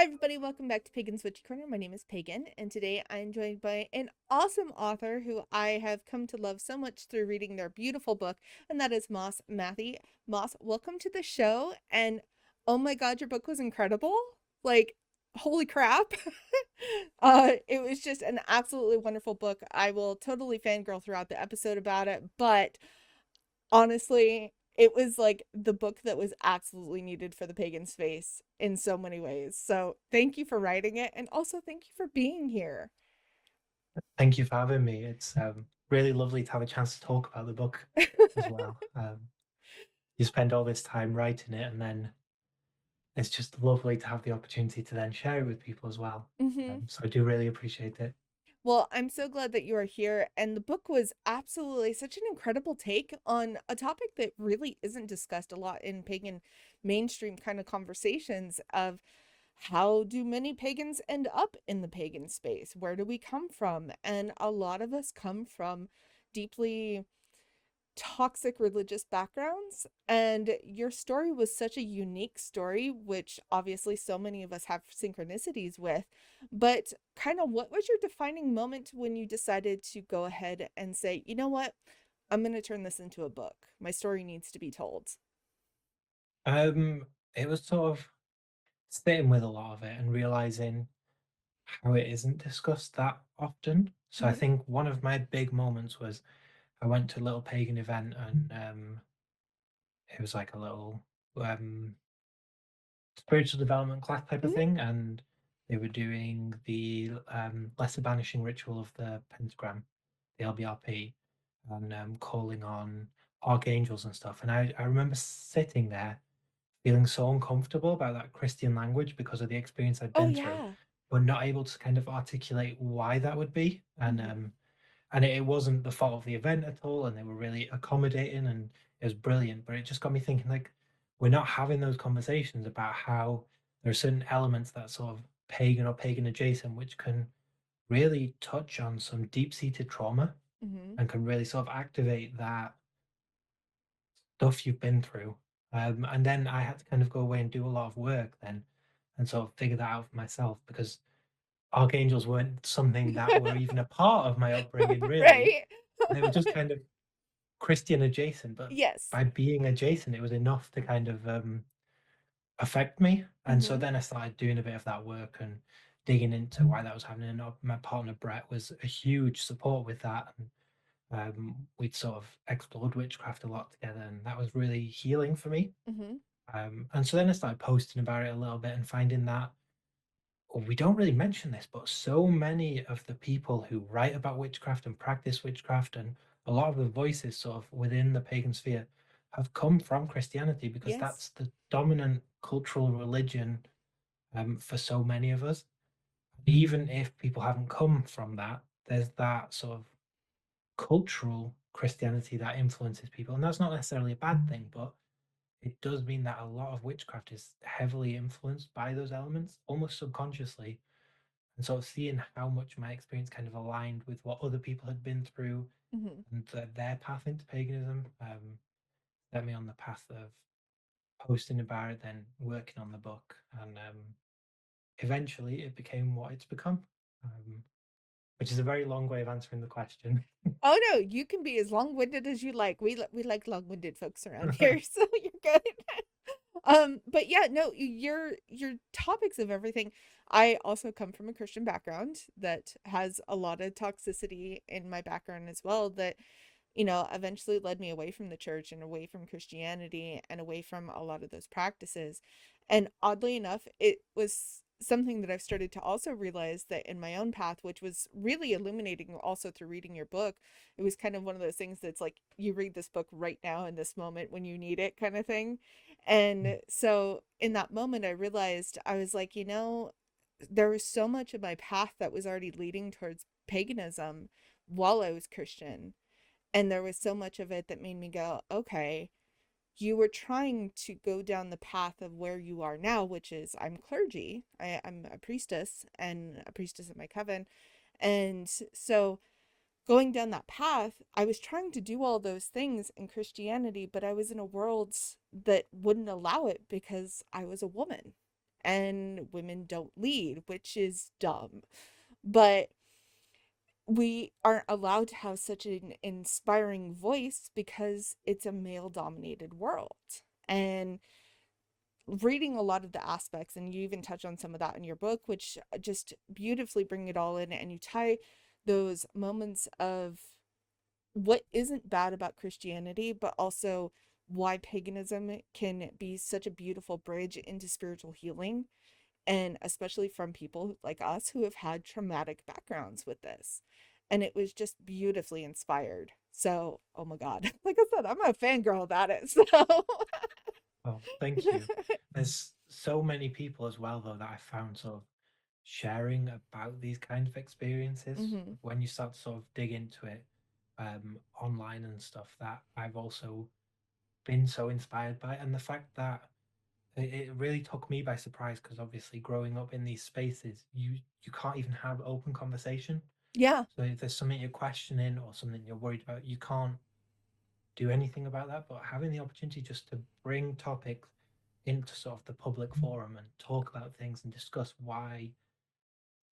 Hi, everybody. Welcome back to Pagan's Witchy Corner. My name is Pagan, and today I'm joined by an awesome author who I have come to love so much through reading their beautiful book, and that is Moss Matthey. Moss, welcome to the show. And oh my God, your book was incredible. Like, holy crap. It was just an absolutely wonderful book. I will totally fangirl throughout the episode about it, but honestly, it was like the book that was absolutely needed for the pagan space in so many ways. So thank you for writing it, and also thank you for being here. Thank you for having me. It's really lovely to have a chance to talk about the book as well. You spend all this time writing it, and then it's just lovely to have the opportunity to then share it with people as well. hmm So I do really appreciate it. Well, I'm so glad that you are here. And the book was absolutely such an incredible take on a topic that really isn't discussed a lot in pagan mainstream kind of conversations of how do many pagans end up in the pagan space? Where do we come from? And a lot of us come from deeply toxic religious backgrounds, and your story was such a unique story, which obviously so many of us have synchronicities with. But kind of, what was your defining moment when you decided to go ahead and say, you know what, I'm going to turn this into a book, my story needs to be told? It was sort of sitting with a lot of it and realizing how it isn't discussed that often. So I Mm-hmm. think one of my big moments was I went to a little pagan event, and it was like a little um spiritual development class type of Mm-hmm. thing, and they were doing the lesser banishing ritual of the pentagram, the LBRP, and calling on archangels and stuff. And I remember sitting there feeling so uncomfortable about that Christian language because of the experience I'd Oh been through, yeah. but not able to kind of articulate why that would be. Mm-hmm. And it wasn't the fault of the event at all, and they were really accommodating, and it was brilliant. But it just got me thinking, like, we're not having those conversations about how there are certain elements that sort of pagan or pagan adjacent, which can really touch on some deep-seated trauma Mm-hmm. and can really sort of activate that stuff you've been through. And then I had to kind of go away and do a lot of work then and sort of figure that out for myself, because archangels weren't something that were even a part of my upbringing, really. Right. They were just kind of Christian adjacent, but Yes. by being adjacent, it was enough to kind of affect me. And so Mm-hmm. then I started doing a bit of that work and digging into why that was happening. And my partner Brett was a huge support with that. And we'd sort of explored witchcraft a lot together, and that was really healing for me. Mm-hmm. And so then I started posting about it a little bit and finding that, well, we don't really mention this, but so many of the people who write about witchcraft and practice witchcraft, and a lot of the voices sort of within the pagan sphere, have come from Christianity, because Yes. that's the dominant cultural religion for so many of us. Even if people haven't come from that, there's that sort of cultural Christianity that influences people. And that's not necessarily a bad thing, but it does mean that a lot of witchcraft is heavily influenced by those elements, almost subconsciously. And sort of seeing how much my experience kind of aligned with what other people had been through Mm-hmm. and their path into paganism set me on the path of posting about it, then working on the book. And eventually it became what it's become, um, which is a very long way of answering the question. Oh no, you can be as long-winded as you like. We like long-winded folks around here, so you're good. But yeah, no, your topics of everything. I also come from a Christian background that has a lot of toxicity in my background as well, that eventually led me away from the church and away from Christianity and away from a lot of those practices. And oddly enough, it was something that I've started to also realize that in my own path, which was really illuminating also through reading your book. It was kind of one of those things that's like you read this book right now in this moment when you need it, kind of thing. And so in that moment, I realized I was like, there was so much of my path that was already leading towards paganism while I was Christian, and there was so much of it that made me go, okay, you were trying to go down the path of where you are now, which is I'm clergy. I'm a priestess and a priestess of my coven. And so going down that path, I was trying to do all those things in Christianity, but I was in a world that wouldn't allow it because I was a woman. and women don't lead, which is dumb. But we aren't allowed to have such an inspiring voice because it's a male dominated world. And reading a lot of the aspects, and you even touch on some of that in your book, which just beautifully bring it all in, and you tie those moments of what isn't bad about Christianity, but also why paganism can be such a beautiful bridge into spiritual healing, and especially from people like us who have had traumatic backgrounds with this. And it was just beautifully inspired. So, oh my God, like I said, I'm a fangirl about it. So, Oh, thank you. There's so many people as well, though, that I found sort of sharing about these kind of experiences hmm when you start to sort of dig into it online and stuff that I've also been so inspired by. And the fact that it really took me by surprise because obviously growing up in these spaces, you can't even have open conversation. yeah. So if there's something you're questioning or something you're worried about, you can't do anything about that. But having the opportunity just to bring topics into sort of the public forum and talk about things and discuss why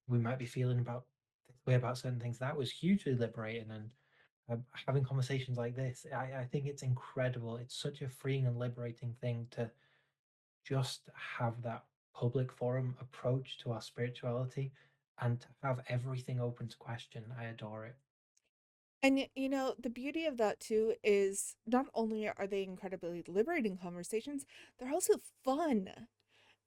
we might be feeling about this way about certain things, that was hugely liberating. And having conversations like this, I think it's incredible. It's such a freeing and liberating thing to just have that public forum approach to our spirituality and to have everything open to question. I adore it. And the beauty of that too is not only are they incredibly liberating conversations, they're also fun.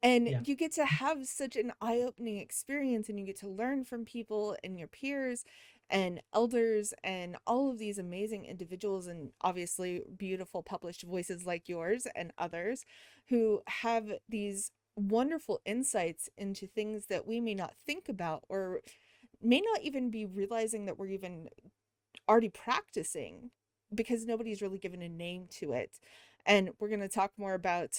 And Yeah. you get to have such an eye-opening experience, and you get to learn from people and your peers and elders and all of these amazing individuals, and obviously beautiful published voices like yours and others who have these wonderful insights into things that we may not think about, or may not even be realizing that we're even already practicing, because nobody's really given a name to it. And we're going to talk more about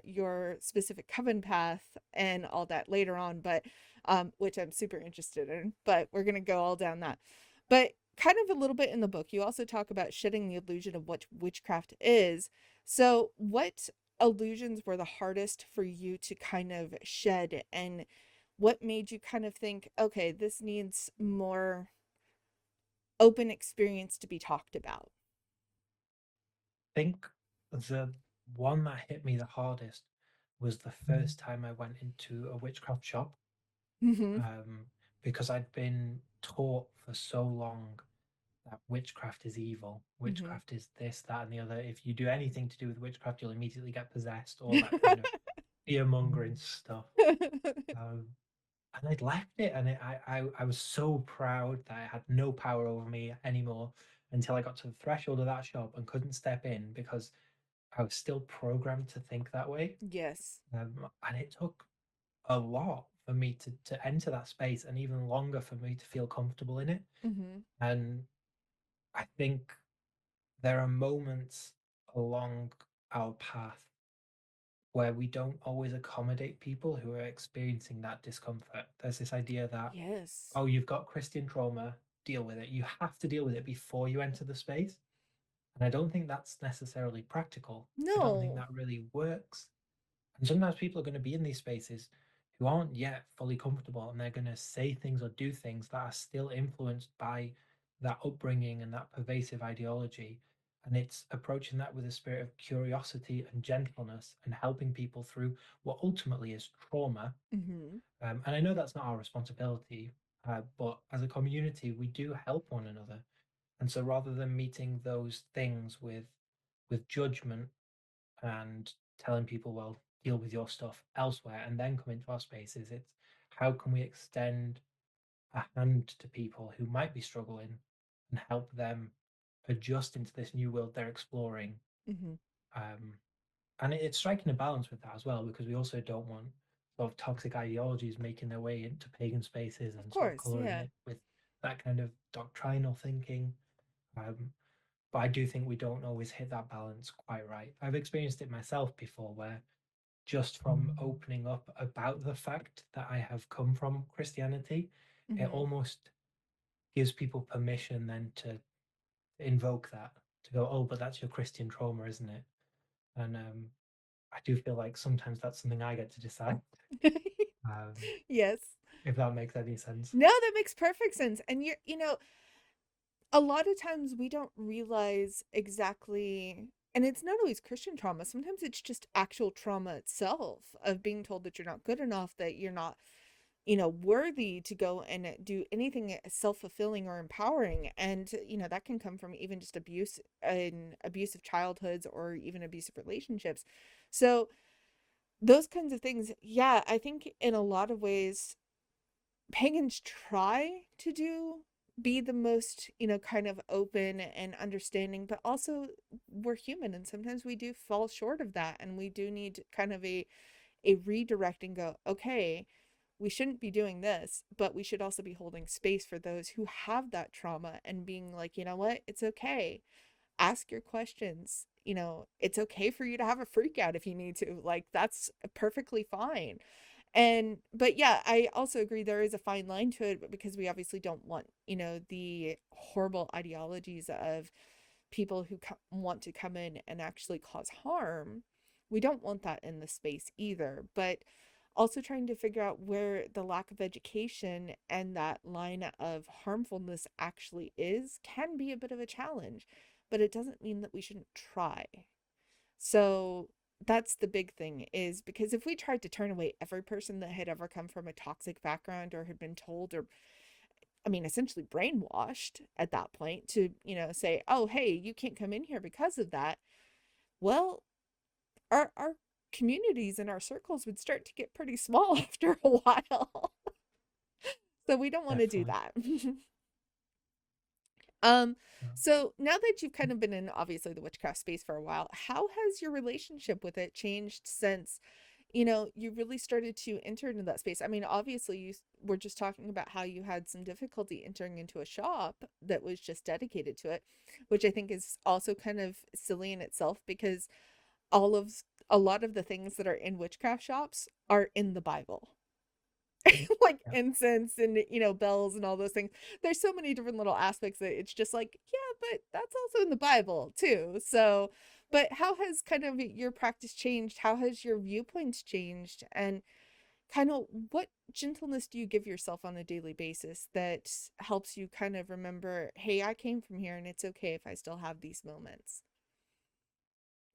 your specific coven path and all that later on, but which I'm super interested in. But we're going to go all down that. But kind of a little bit in the book, you also talk about shedding the illusion of what witchcraft is. So, what illusions were the hardest for you to kind of shed, and what made you kind of think, okay, this needs more open experience to be talked about? Think the one that hit me the hardest was the first time I went into a witchcraft shop, Mm-hmm. um, because I'd been taught for so long that witchcraft is evil. Mm-hmm. Witchcraft is this, that, and the other. If you do anything to do with witchcraft, you'll immediately get possessed, all that kind of fear mongering stuff. Um, and I'd left it, and I was so proud that I had no power over me anymore until I got to the threshold of that shop and couldn't step in because I was still programmed to think that way. Yes. And it took a lot for me to enter that space and even longer for me to feel comfortable in it. Mm-hmm. And I think there are moments along our path where we don't always accommodate people who are experiencing that discomfort. There's this idea that, Yes. oh, you've got Christian trauma, deal with it. You have to deal with it before you enter the space. And I don't think that's necessarily practical. I don't think No. that really works. And sometimes people are going to be in these spaces who aren't yet fully comfortable, and they're going to say things or do things that are still influenced by that upbringing and that pervasive ideology. And it's approaching that with a spirit of curiosity and gentleness and helping people through what ultimately is trauma. Mm-hmm. And I know that's not our responsibility, but as a community, we do help one another. And so rather than meeting those things with judgment and telling people, well, deal with your stuff elsewhere and then come into our spaces. It's how can we extend a hand to people who might be struggling and help them adjust into this new world they're exploring. Mm-hmm. Um, and it's striking a balance with that as well, because we also don't want sort of toxic ideologies making their way into pagan spaces Of and sort of course. coloring Yeah. it with that kind of doctrinal thinking. Um, but I do think we don't always hit that balance quite right. I've experienced it myself before where just from opening up about the fact that I have come from Christianity, it Mm-hmm. almost gives people permission then to invoke that, to go, oh, but that's your Christian trauma, isn't it? And I do feel like sometimes that's something I get to decide, um, Yes. if that makes any sense. No, that makes perfect sense. And a lot of times we don't realize exactly, and it's not always Christian trauma. Sometimes it's just actual trauma itself of being told that you're not good enough, that you're not, worthy to go and do anything self-fulfilling or empowering. And, that can come from even just abuse in abusive childhoods or even abusive relationships. So those kinds of things, yeah, I think in a lot of ways pagans try to be the most, kind of open and understanding, but also we're human and sometimes we do fall short of that, and we do need kind of a redirect and go, okay, we shouldn't be doing this, but we should also be holding space for those who have that trauma and being like, you know what, it's okay. Ask your questions. It's okay for you to have a freak out if you need to. Like, that's perfectly fine. But yeah, I also agree there is a fine line to it, but because we obviously don't want, the horrible ideologies of people who want to come in and actually cause harm, we don't want that in the space either. But also trying to figure out where the lack of education and that line of harmfulness actually is can be a bit of a challenge, but it doesn't mean that we shouldn't try. So that's the big thing, is because if we tried to turn away every person that had ever come from a toxic background or had been told, or I mean essentially brainwashed at that point to, say, "Oh, hey, you can't come in here because of that." Well, our communities and our circles would start to get pretty small after a while. So we don't want to do Definitely. that. Um, Yeah. so now that you've kind of been in obviously the witchcraft space for a while, how has your relationship with it changed since, you really started to enter into that space? I mean, obviously you were just talking about how you had some difficulty entering into a shop that was just dedicated to it, which I think is also kind of silly in itself, because all of a lot of the things that are in witchcraft shops are in the Bible. Like Yeah. incense and, bells and all those things. There's so many different little aspects that it's just like, yeah, but that's also in the Bible too. So, but how has kind of your practice changed? How has your viewpoints changed? And kind of what gentleness do you give yourself on a daily basis that helps you kind of remember, hey, I came from here and it's okay if I still have these moments?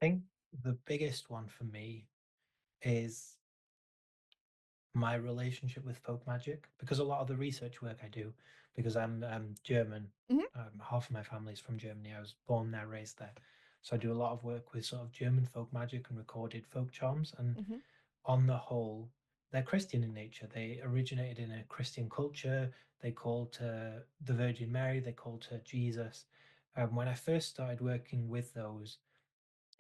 I think the biggest one for me is my relationship with folk magic, because a lot of the research work I do, because I'm German, Hmm. half of my family's from Germany. I was born there, raised there, so I do a lot of work with sort of German folk magic and recorded folk charms. And Hmm. on the whole, they're Christian in nature. They originated in a Christian culture. They call to the Virgin Mary. They call to Jesus. When I first started working with those,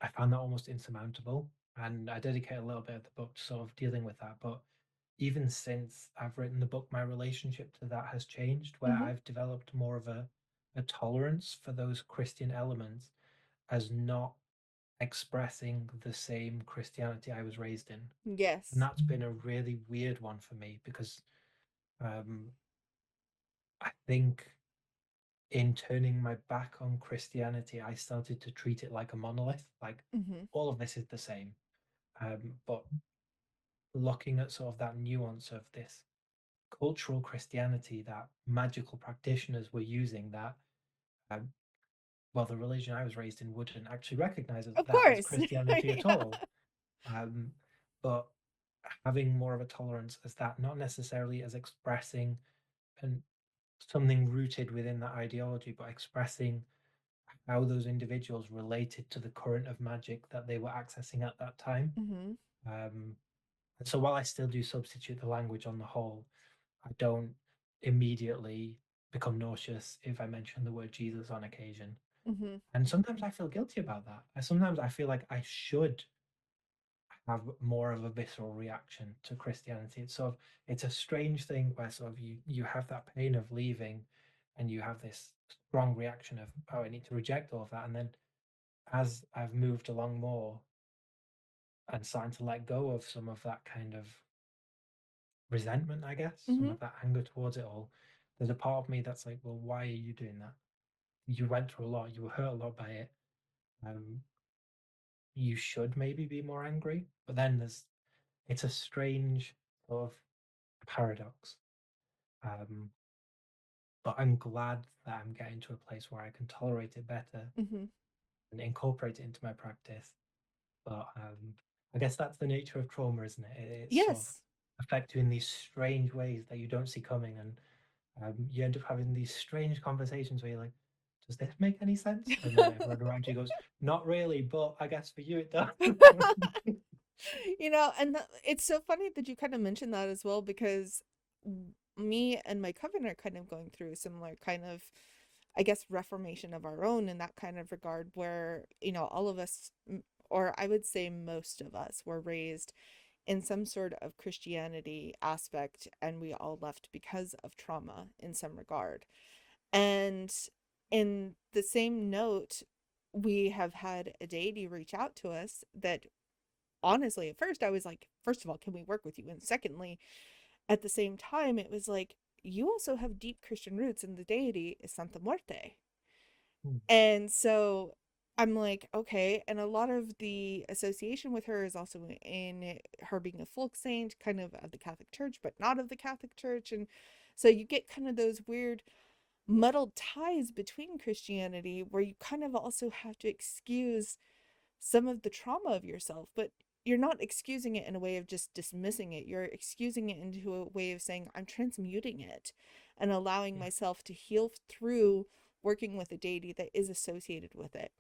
I found that almost insurmountable, and I dedicate a little bit of the book to sort of dealing with that. But even since I've written the book, my relationship to that has changed, where Hmm. I've developed more of a tolerance for those Christian elements as not expressing the same Christianity I was raised in. And Yes. that's been a really weird one for me, because um, I think in turning my back on Christianity, I started to treat it like a monolith, like Hmm. all of this is the same. But looking at sort of that nuance of this cultural Christianity that magical practitioners were using, that, um, well, the religion I was raised in wouldn't actually recognize Of that as course. Christianity at Yeah. all. Um, but having more of a tolerance as that, not necessarily as expressing and something rooted within that ideology, but expressing how those individuals related to the current of magic that they were accessing at that time. Hmm. Um, and so while I still do substitute the language on the whole, I don't immediately become nauseous if I mention the word Jesus on occasion. Hmm. And sometimes I feel guilty about that. Sometimes I feel like I should have more of a visceral reaction to Christianity. It's sort of, it's a strange thing where sort of you have that pain of leaving, and you have this strong reaction of, oh, I need to reject all of that. And then as I've moved along more and starting to let go of some of that kind of resentment, I guess, some Hmm. of that anger towards it all, there's a part of me that's like, well, why are you doing that? You went through a lot, you were hurt a lot by it. Um, you should maybe be more angry. But then it's a strange sort of paradox. Um, but I'm glad that I'm getting to a place where I can tolerate it better Hmm. and incorporate it into my practice. But I guess that's the nature of trauma, isn't it? It's sort of Yes. affect you in these strange ways that you don't see coming, and you end up having these strange conversations where you're like, "Does this make any sense?" And then everyone around you goes, "Not really, but I guess for you it does." And it's so funny that you kind of mentioned that as well, because me and my coven are kind of going through a similar kind of, I guess, reformation of our own in that kind of regard, where, all of us, or I would say most of us, were raised in some sort of Christianity aspect, and we all left because of trauma in some regard. And in the same note, we have had a deity reach out to us that, honestly, at first I was like, first of all, can we work with you? And secondly, at the same time, it was like, you also have deep Christian roots, and the deity is Santa Muerte. Hmm. And so I'm like, okay. And a lot of the association with her is also in her being a folk saint, kind of the Catholic Church, but not of the Catholic Church. And so you get kind of those weird muddled ties between Christianity, where you kind of also have to excuse some of the trauma of yourself, but you're not excusing it in a way of just dismissing it. You're excusing it into a way of saying, I'm transmuting it and allowing Yeah. myself to heal through working with a deity that is associated with it.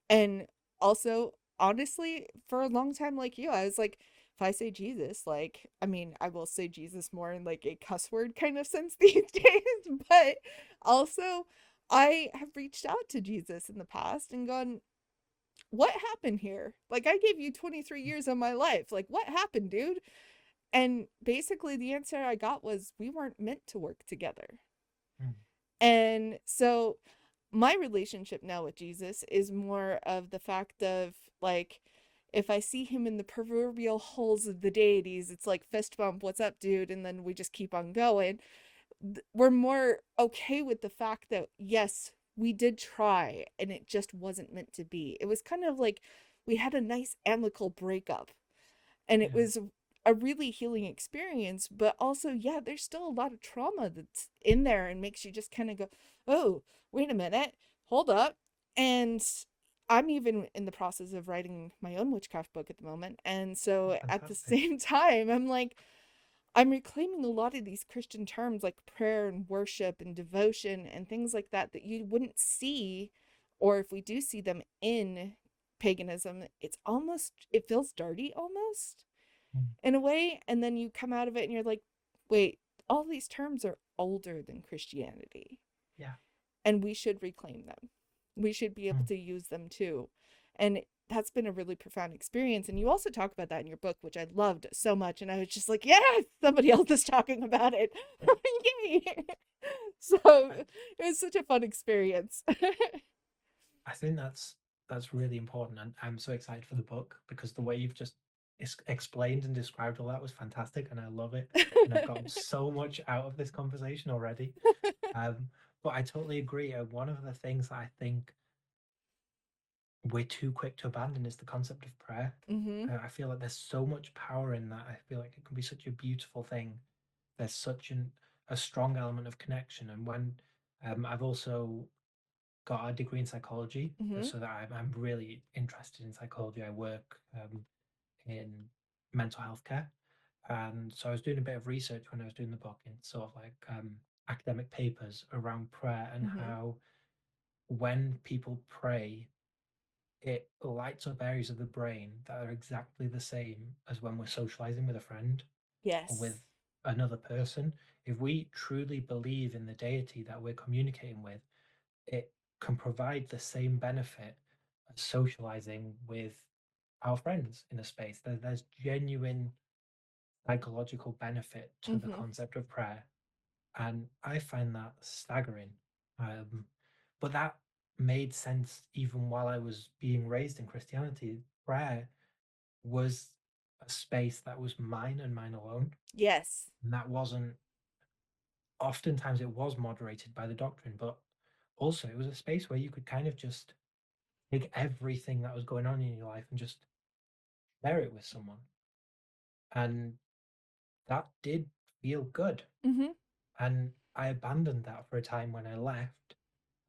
And also, honestly, for a long time, like you, I was like, if I say Jesus, like, I mean, I will say Jesus more in like a cuss word kind of sense these days, but also, I have reached out to Jesus in the past and gone, what happened here? Like, I gave you 23 years of my life. Like, what happened, dude? And basically, the answer I got was, we weren't meant to work together. Hmm. And so, my relationship now with Jesus is more of the fact of, like, if I see him in the proverbial halls of the deities, it's like fist bump, what's up, dude? And then we just keep on going. We're more okay with the fact that, yes, we did try and it just wasn't meant to be. It was kind of like we had a nice amicable breakup, and it Yeah. was a really healing experience. But also, yeah, there's still a lot of trauma that's in there and makes you just kind of go, oh, wait a minute, hold up. And I'm even in the process of writing my own witchcraft book at the moment, and so at the Fantastic. same time I'm like, I'm reclaiming a lot of these Christian terms like prayer and worship and devotion and things like that you wouldn't see, or if we do see them in paganism, it feels dirty almost Hmm. in a way. And then you come out of it and you're like, wait, all these terms are older than Christianity, Yeah. and we should reclaim them. We should be able Hmm. to use them too. And that's been a really profound experience. And you also talk about that in your book, which I loved so much. And I was just like, yeah, somebody else is talking about it. Yay. So I, it was such a fun experience. I think that's really important, and I'm so excited for the book because the way you've just explained and described all that was fantastic, and I love it. And I've gotten so much out of this conversation already. Um, but I totally agree. One of the things that I think we're too quick to abandon is the concept of prayer. Mm-hmm. I feel like there's so much power in that. I feel like it can be such a beautiful thing. There's such a strong element of connection, and when I've also got a degree in psychology, Mm-hmm. so that I'm really interested in psychology. I work in mental health care, and so I was doing a bit of research when I was doing the book in sort of like academic papers around prayer and Mm-hmm. how when people pray, it lights up areas of the brain that are exactly the same as when we're socializing with a friend or Yes. with another person. If we truly believe in the deity that we're communicating with, it can provide the same benefit as socializing with our friends in a space. There's genuine psychological benefit to the Mm-hmm. concept of prayer. And I find that staggering. Um, but that made sense even while I was being raised in Christianity. Prayer was a space that was mine and mine alone. Yes. And that wasn't, oftentimes it was moderated by the doctrine, but also it was a space where you could kind of just take everything that was going on in your life and just share it with someone. And that did feel good. Mhm. And I abandoned that for a time when I left.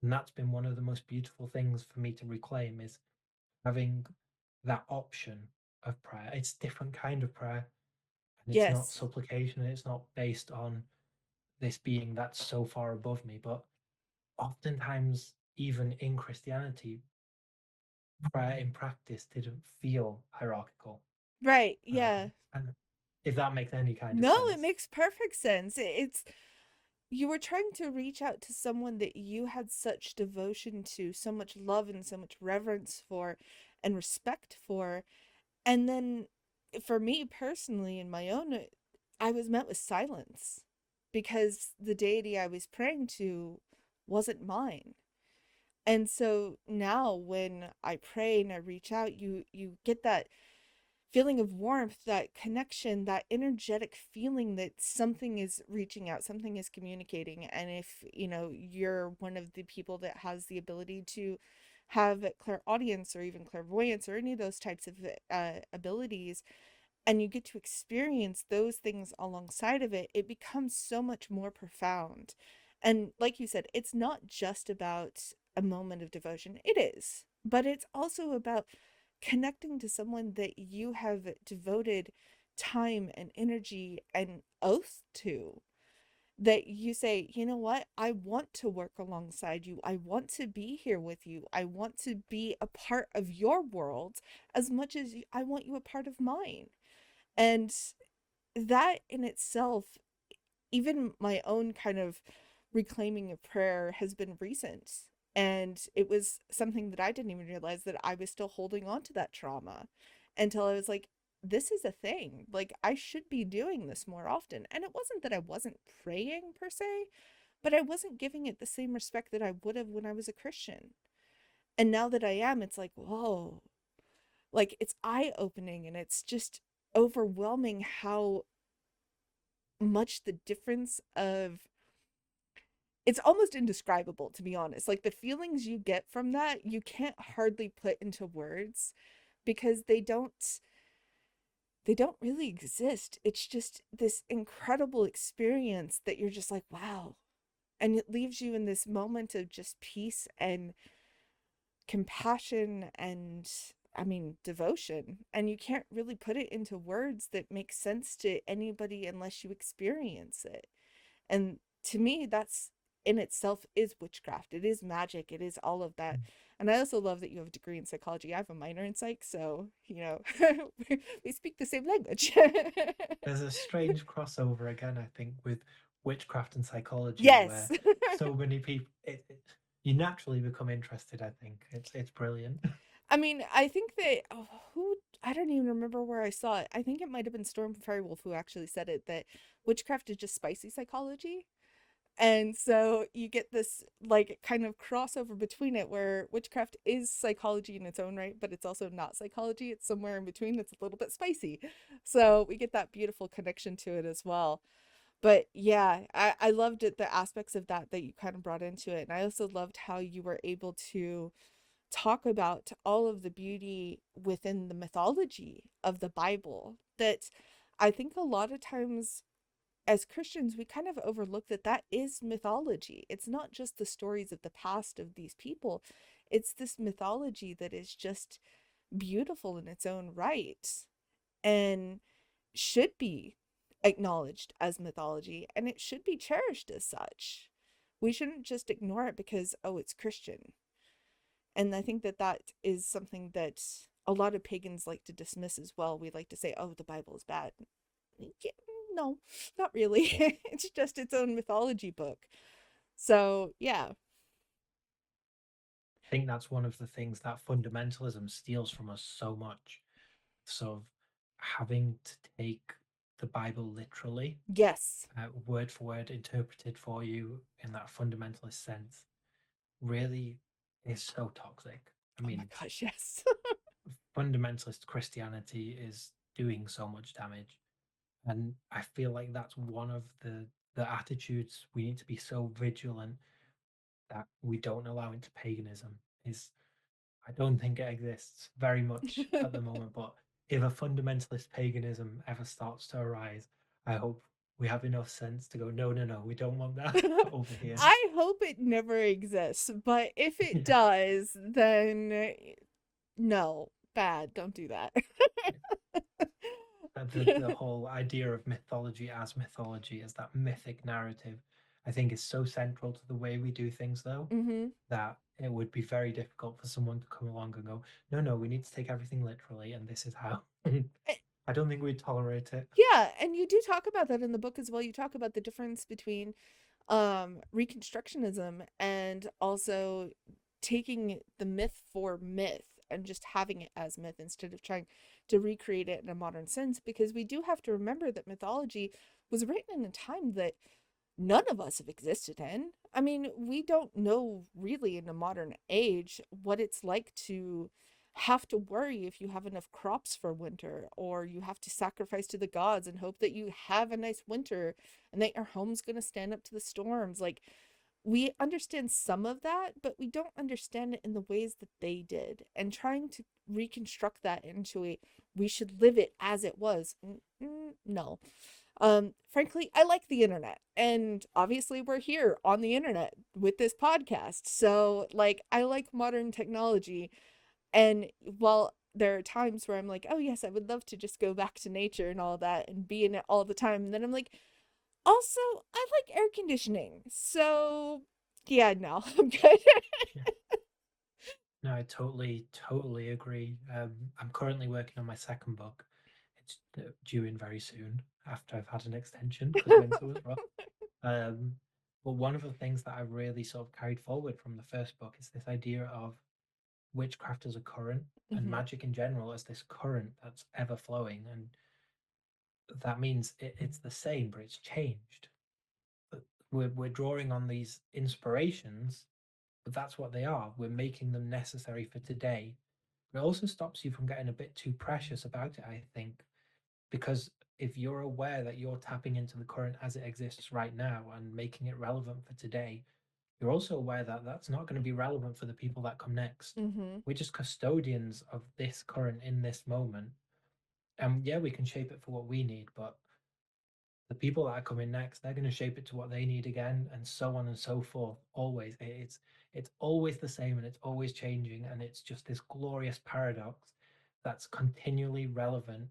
And that's been one of the most beautiful things for me to reclaim is having that option of prayer. It's a different kind of prayer, and it's not Yes. supplication, and it's not based on this being that's so far above me. But oftentimes, even in Christianity, prayer in practice didn't feel hierarchical. Right. Yeah. And if that makes any kind of No, it sense. makes perfect sense. It's you were trying to reach out to someone that you had such devotion to, so much love and so much reverence for and respect for. And then for me personally, in my own, I was met with silence because the deity I was praying to wasn't mine. And so now when I pray and I reach out, you get that feeling of warmth, that connection, that energetic feeling that something is reaching out, something is communicating. And if, you're one of the people that has the ability to have clairaudience or even clairvoyance or any of those types of abilities, and you get to experience those things alongside of it, it becomes so much more profound. And like you said, it's not just about a moment of devotion. It is, but it's also about connecting to someone that you have devoted time and energy and oath to, that you say, you know what, I want to work alongside you. I want to be here with you. I want to be a part of your world as much as I want you a part of mine. And that in itself, even my own kind of reclaiming of prayer has been recent. And it was something that I didn't even realize that I was still holding on to that trauma until I was like, this is a thing. Like, I should be doing this more often. And it wasn't that I wasn't praying per se, but I wasn't giving it the same respect that I would have when I was a Christian. And now that I am, it's like, whoa, like it's eye opening and it's just overwhelming how much the difference of it's almost indescribable, to be honest. Like the feelings you get from that, you can't hardly put into words because they don't really exist. It's just this incredible experience that you're just like, wow. And it leaves you in this moment of just peace and compassion and, I mean, devotion. And you can't really put it into words that make sense to anybody unless you experience it. And to me, that's in itself is witchcraft. It is magic. It is all of that. And I also love that you have a degree in psychology. I have a minor in psych, so we speak the same language. There's a strange crossover again, I think, with witchcraft and psychology, Yes. where so many people you naturally become interested. I think it's brilliant. I mean, I think that who I don't even remember where I saw it. I think it might have been Storm Fairy Wolf who actually said it, that witchcraft is just spicy psychology. And so you get this like kind of crossover between it where witchcraft is psychology in its own right, but it's also not psychology. It's somewhere in between. It's a little bit spicy. So we get that beautiful connection to it as well. But yeah, I loved it, the aspects of that you kind of brought into it. And I also loved how you were able to talk about all of the beauty within the mythology of the Bible, that I think a lot of times as Christians, we kind of overlook that that is mythology. It's not just the stories of the past of these people, it's this mythology that is just beautiful in its own right and should be acknowledged as mythology, and it should be cherished as such. We shouldn't just ignore it because, oh, it's Christian. And I think that that is something that a lot of pagans like to dismiss as well. We like to say, oh, the Bible is bad. Yeah, no, not really. It's just its own mythology book. So, yeah. I think that's one of the things that fundamentalism steals from us so much. Sort of having to take the Bible literally, Yes. word for word, interpreted for you in that fundamentalist sense, really is so toxic. I Oh my mean, gosh, yes. fundamentalist Christianity is doing so much damage. And I feel like that's one of the attitudes we need to be so vigilant that we don't allow into paganism is I don't think it exists very much at the moment, but if a fundamentalist paganism ever starts to arise, I hope we have enough sense to go, no, no, no, we don't want that over here. I hope it never exists, but if it Yeah. does, then no, bad, don't do that. The whole idea of mythology as that mythic narrative, I think is so central to the way we do things, though, Hmm. that it would be very difficult for someone to come along and go, no, no, we need to take everything literally, and this is how. I don't think we'd tolerate it. Yeah, and you do talk about that in the book as well. You talk about the difference between reconstructionism and also taking the myth for myth and just having it as myth instead of trying to recreate it in a modern sense, because we do have to remember that mythology was written in a time that none of us have existed in. I mean, we don't know really in a modern age what it's like to have to worry if you have enough crops for winter, or you have to sacrifice to the gods and hope that you have a nice winter and that your home's going to stand up to the storms. Like, we understand some of that, but we don't understand it in the ways that they did. And trying to reconstruct that into a we should live it as it was, no. Frankly, I like the internet, and obviously we're here on the internet with this podcast. So, like, I like modern technology, and while there are times where I'm like, oh yes, I would love to just go back to nature and all that and be in it all the time, and then I'm like, also, I like air conditioning. So, yeah, no, I'm good. Yeah. No, I totally agree. I'm currently working on my second book. It's due in very soon after I've had an extension because winter was rough. Um, but one of the things that I really sort of carried forward from the first book is this idea of witchcraft as a current and Hmm. magic in general as this current that's ever flowing. And that means it's the same, but it's changed. But we're drawing on these inspirations, but that's what they are. We're making them necessary for today. But it also stops you from getting a bit too precious about it, I think, because if you're aware that you're tapping into the current as it exists right now and making it relevant for today, you're also aware that that's not going to be relevant for the people that come next. Hmm. We're just custodians of this current in this moment. And yeah, we can shape it for what we need, but the people that are coming next, they're going to shape it to what they need again, and so on and so forth. Always, it's always the same, and it's always changing, and it's just this glorious paradox that's continually relevant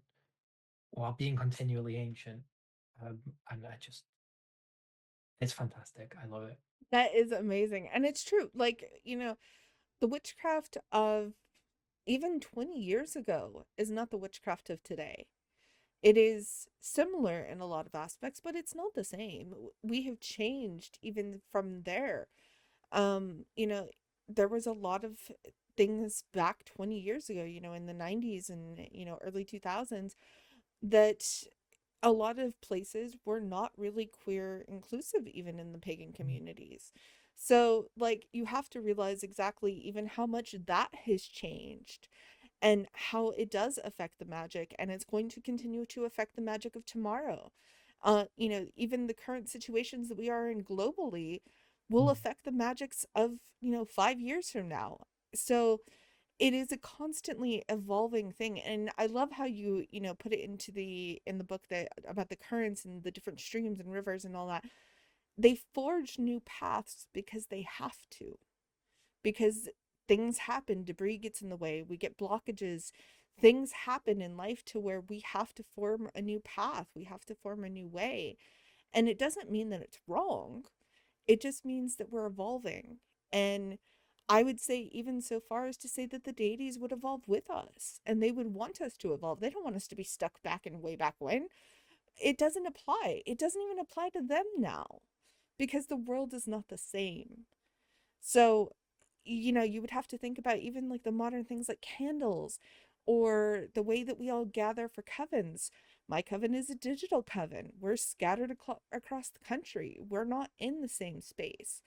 while being continually ancient. Um, and it's fantastic. I love it. That is amazing. And it's true. Like, the witchcraft of even 20 years ago is not the witchcraft of today. It is similar in a lot of aspects, but it's not the same. We have changed even from there. Um, you know, there was a lot of things back 20 years ago, in the 90s and, early 2000s, that a lot of places were not really queer inclusive, even in the pagan communities. So, like, you have to realize exactly even how much that has changed and how it does affect the magic, and it's going to continue to affect the magic of tomorrow. Even the current situations that we are in globally will Mm. affect the magics of, 5 years from now. So it is a constantly evolving thing, and I love how you put it in the book that about the currents and the different streams and rivers and all that. They forge new paths because they have to, because things happen, debris gets in the way, we get blockages, things happen in life to where we have to form a new path, we have to form a new way. And it doesn't mean that it's wrong, it just means that we're evolving. And I would say, even so far as to say that the deities would evolve with us and they would want us to evolve. They don't want us to be stuck back in way back when. It doesn't apply. It doesn't even apply to them now because the world is not the same. So, you would have to think about even like the modern things like candles or the way that we all gather for covens. My coven is a digital coven. We're scattered across the country. We're not in the same space.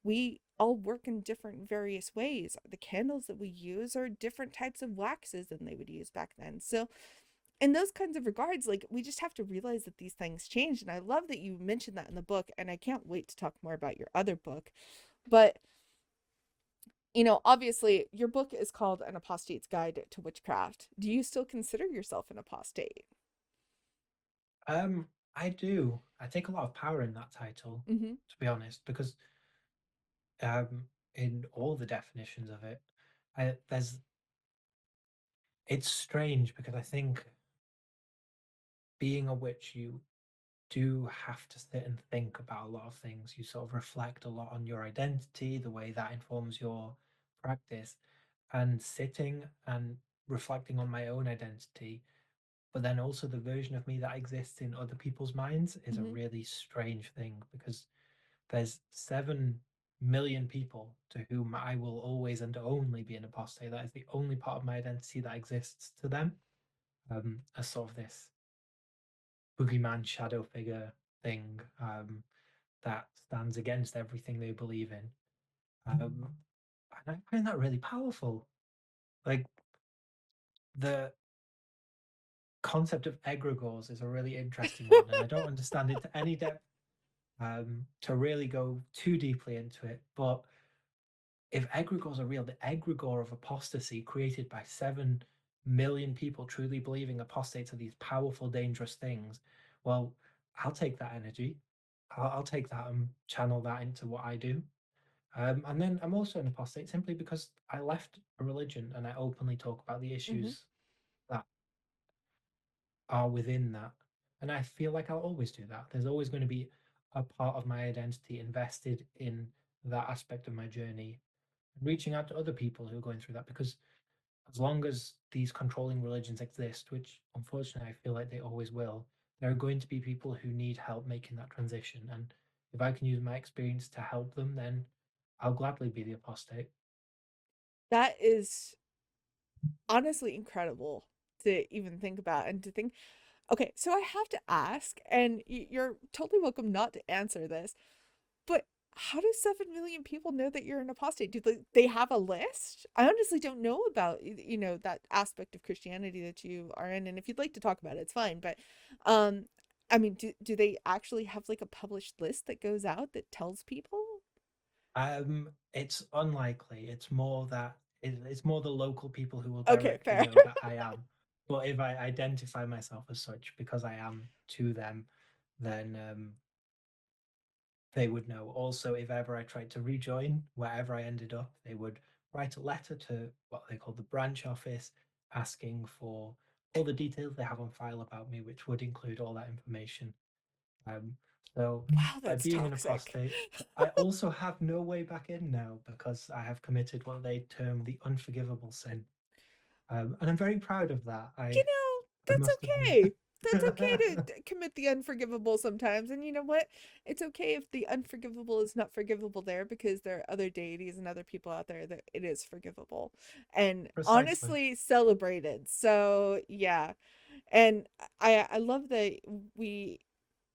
We all work in different various ways. The candles that we use are different types of waxes than they would use back then. So, in those kinds of regards, like, we just have to realize that these things change. And I love that you mentioned that in the book, and I can't wait to talk more about your other book. But Obviously your book is called An Apostate's Guide to Witchcraft. Do you still consider yourself an apostate? Um, I do. I take a lot of power in that title, Mm-hmm. to be honest, because in all the definitions of it, there's it's strange because I think being a witch, you do have to sit and think about a lot of things. You sort of reflect a lot on your identity, the way that informs your practice, and sitting and reflecting on my own identity, but then also the version of me that exists in other people's minds is a Mm-hmm. really strange thing because there's 7 million people to whom I will always and only be an apostate. That is the only part of my identity that exists to them, as sort of this boogeyman shadow figure thing, that stands against everything they believe in. And I find that really powerful. Like the concept of egregores is a really interesting one, and I don't understand it to any depth, to really go too deeply into it. But if egregores are real, the egregore of apostasy created by 7 million people truly believing apostates are these powerful, dangerous things, well, I'll take that energy. I'll take that and channel that into what I do. And then I'm also an apostate simply because I left a religion and I openly talk about the Mm-hmm. issues that are within that. And I feel like I'll always do that. There's always going to be a part of my identity invested in that aspect of my journey, reaching out to other people who are going through that, because as long as these controlling religions exist, which unfortunately I feel like they always will, there are going to be people who need help making that transition. And if I can use my experience to help them, then I'll gladly be the apostate. That is honestly incredible to even think about and to think. Okay, so I have to ask, and you're totally welcome not to answer this, but how do 7 million people know that you're an apostate? Do they have a list? I honestly don't know about, that aspect of Christianity that you are in. And if you'd like to talk about it, it's fine. But, um, I mean, do they actually have like a published list that goes out that tells people? It's unlikely. It's more the local people who will Okay, directly fair. know that I am. But if I identify myself as such because I am to them, then they would know. Also, if ever I tried to rejoin wherever I ended up, they would write a letter to what they call the branch office, asking for all the details they have on file about me, which would include all that information. Um, so Wow, by that's being an toxic. apostate, I also have no way back in now because I have committed what they term the unforgivable sin. And I'm very proud of that. You know, I that's must admit. okay. That's okay to commit the unforgivable sometimes. And you know what? It's okay if the unforgivable is not forgivable there, because there are other deities and other people out there that it is forgivable and Precisely. honestly celebrated. So, yeah. And I love that we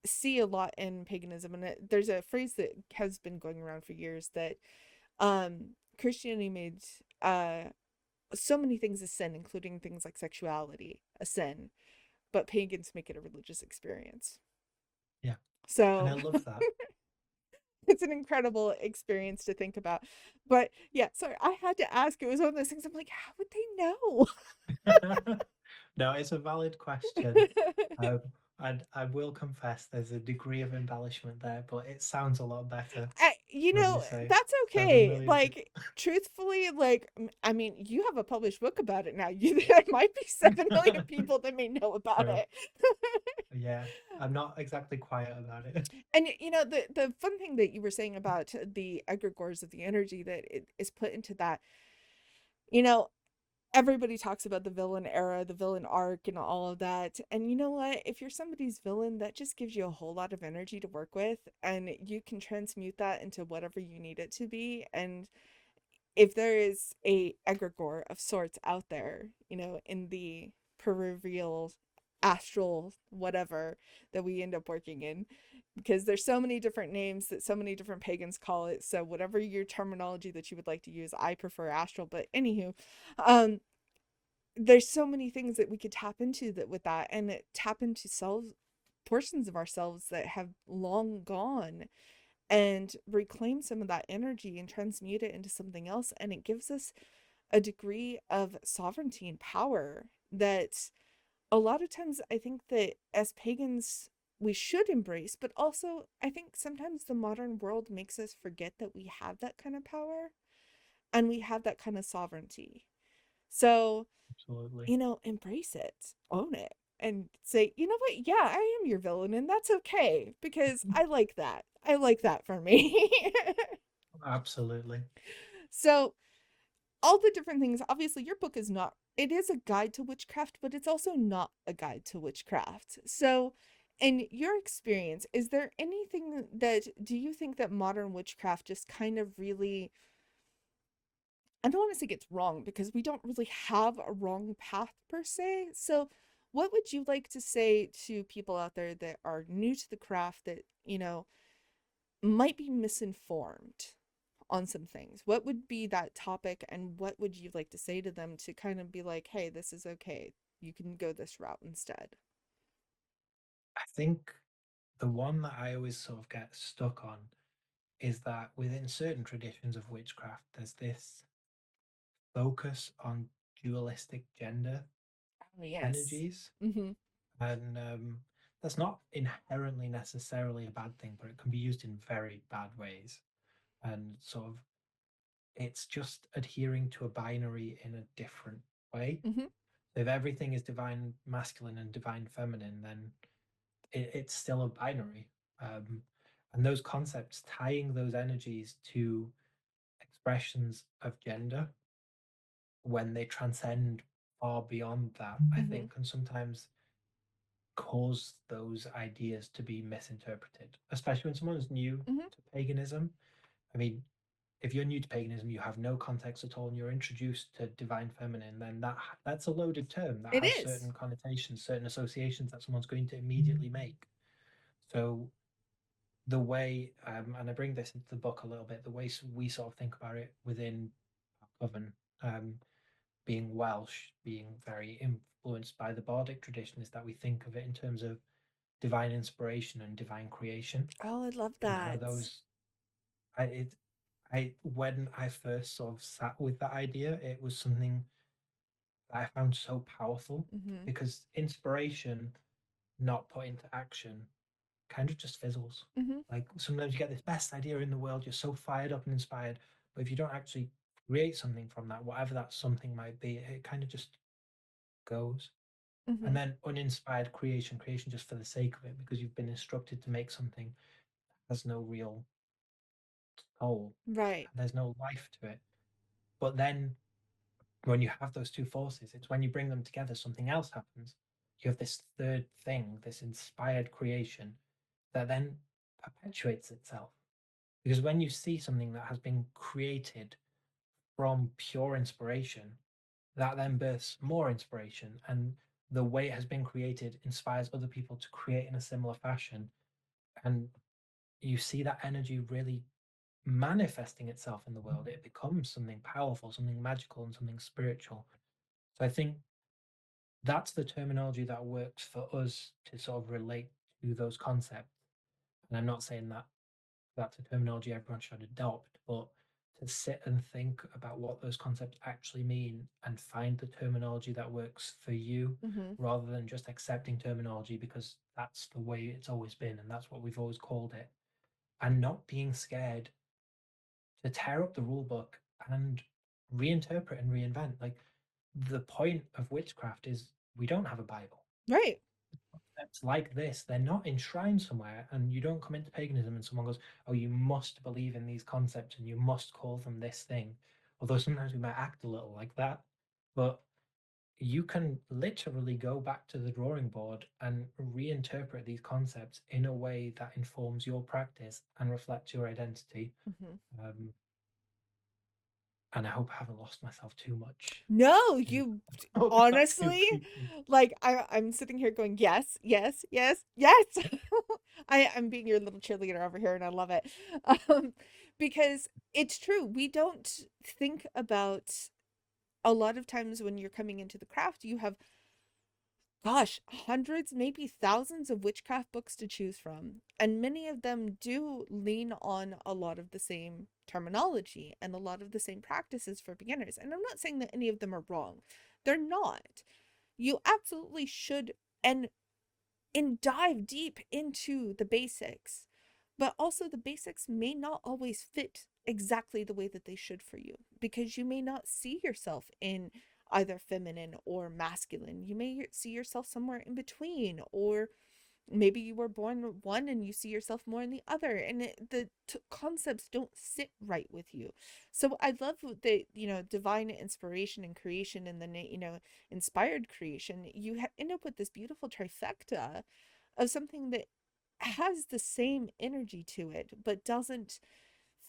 see a lot in paganism, and there's a phrase that has been going around for years that Christianity made so many things a sin, including things like sexuality, a sin, but pagans make it a religious experience. Yeah. And So I love that. it's an incredible experience to think about. But yeah, sorry, I had to ask. It was one of those things I'm like, how would they know? No, it's a valid question. Um, I will confess there's a degree of embellishment there, but it sounds a lot better when you say That's 7 okay. million people. Like, truthfully, like, I mean, you have a published book about it now. There might be 7 million people that may know about True. it. Yeah, I'm not exactly quiet about it. And the fun thing that you were saying about the egregores of the energy that it is put into that, you know, everybody talks about the villain era, the villain arc, and all of that. And you know what? If you're somebody's villain, that just gives you a whole lot of energy to work with, and you can transmute that into whatever you need it to be. And if there is a egregore of sorts out there, in the peripheral, astral, whatever that we end up working in, because there's so many different names that so many different pagans call it. So whatever your terminology that you would like to use, I prefer astral. But anywho, um, there's so many things that we could tap into that with that, and tap into selves, portions of ourselves that have long gone, and reclaim some of that energy and transmute it into something else. And it gives us a degree of sovereignty and power that a lot of times I think that as pagans we should embrace, but also I think sometimes the modern world makes us forget that we have that kind of power and we have that kind of sovereignty. So, Absolutely. you know, embrace it, own it, and say, you know what? Yeah, I am your villain, and that's okay because I like that. I like that for me. Absolutely. So, all the different things, obviously, your book is not, it is a guide to witchcraft, but it's also not a guide to witchcraft. So, in your experience, is there anything that, do you think that modern witchcraft just kind of really, I don't want to say gets wrong because we don't really have a wrong path per se. So, what would you like to say to people out there that are new to the craft that, you know, might be misinformed on some things? What would be that topic and what would you like to say to them to kind of be like, hey, this is okay. You can go this route instead? I think the one that I always sort of get stuck on is that within certain traditions of witchcraft, there's this focus on dualistic gender Oh, yes. energies. Mm-hmm. And that's not inherently necessarily a bad thing, but it can be used in very bad ways. And sort of, it's just adhering to a binary in a different way. Mm-hmm. So if everything is divine masculine and divine feminine, then it's still a binary. Um, and those concepts, tying those energies to expressions of gender when they transcend far beyond that, I Mm-hmm. think can sometimes cause those ideas to be misinterpreted, especially when someone's new Mm-hmm. to paganism. I mean, if you're new to paganism, you have no context at all, and you're introduced to divine feminine, then that's a loaded term that It has is. certain connotations, certain associations that someone's going to immediately make. So the way, and I bring this into the book a little bit, the way we sort of think about it within our coven, um, being Welsh, being very influenced by the Bardic tradition, is that we think of it in terms of divine inspiration and divine creation, Oh, I love and how that. those, I when I first sort of sat with that idea, it was something that I found so powerful Mm-hmm. because inspiration not put into action kind of just fizzles. Mm-hmm. Like sometimes you get this best idea in the world, you're so fired up and inspired, but if you don't actually create something from that, whatever that something might be, it kind of just goes. Mm-hmm. And then uninspired creation, creation just for the sake of it, because you've been instructed to make something that has no real soul Right. and there's no life to it. But then when you have those two forces, it's when you bring them together, something else happens. You have this third thing, this inspired creation that then perpetuates itself. Because when you see something that has been created from pure inspiration, that then births more inspiration. And the way it has been created inspires other people to create in a similar fashion. And you see that energy really manifesting itself in the world. It becomes something powerful, something magical, and something spiritual. So I think that's the terminology that works for us to sort of relate to those concepts. And I'm not saying that that's a terminology everyone should adopt, but to sit and think about what those concepts actually mean and find the terminology that works for you Mm-hmm. rather than just accepting terminology because that's the way it's always been and that's what we've always called it. And not being scared to tear up the rule book and reinterpret and reinvent. Like the point of witchcraft is we don't have a Bible. Right. Concepts like this, they're not enshrined somewhere, and you don't come into paganism and someone goes, "Oh, you must believe in these concepts and you must call them this thing." Although sometimes we might act a little like that, but you can literally go back to the drawing board and reinterpret these concepts in a way that informs your practice and reflects your identity. Mm-hmm. Um, and I hope I haven't lost myself too much No, in you talk about too honestly, briefly. like I'm sitting here going, yes, yes, yes, yes. I'm being your little cheerleader over here and I love it. Um, because it's true. We don't think about a lot of times when you're coming into the craft, you have gosh, hundreds, maybe thousands of witchcraft books to choose from. And many of them do lean on a lot of the same terminology and a lot of the same practices for beginners. And I'm not saying that any of them are wrong, they're not. You absolutely should and dive deep into the basics. But also, the basics may not always fit exactly the way that they should for you because you may not see yourself in either feminine or masculine. You may see yourself somewhere in between, or maybe you were born one and you see yourself more in the other, and the concepts don't sit right with you. So I love the, divine inspiration and creation, and then, inspired creation. You end up with this beautiful trifecta of something that has the same energy to it, but doesn't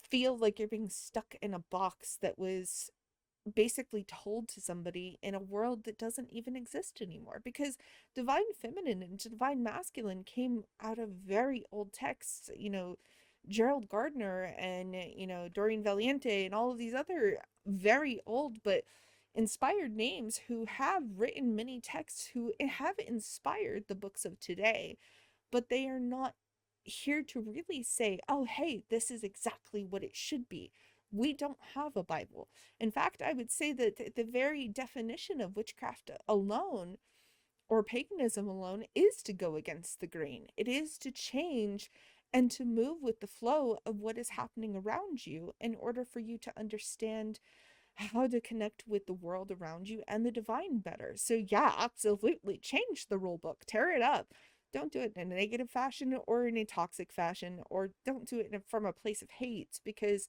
feel like you're being stuck in a box that was basically told to somebody in a world that doesn't even exist anymore. Because divine feminine and divine masculine came out of very old texts, Gerald Gardner and, Doreen Valiente and all of these other very old but inspired names who have written many texts who have inspired the books of today, but they are not here to really say, oh, hey, this is exactly what it should be. We don't have a Bible. In fact, I would say that the very definition of witchcraft alone or paganism alone is to go against the grain. It is to change and to move with the flow of what is happening around you in order for you to understand how to connect with the world around you and the divine better. So yeah, absolutely change the rule book, tear it up. Don't do it in a negative fashion or in a toxic fashion, or don't do it from a place of hate, because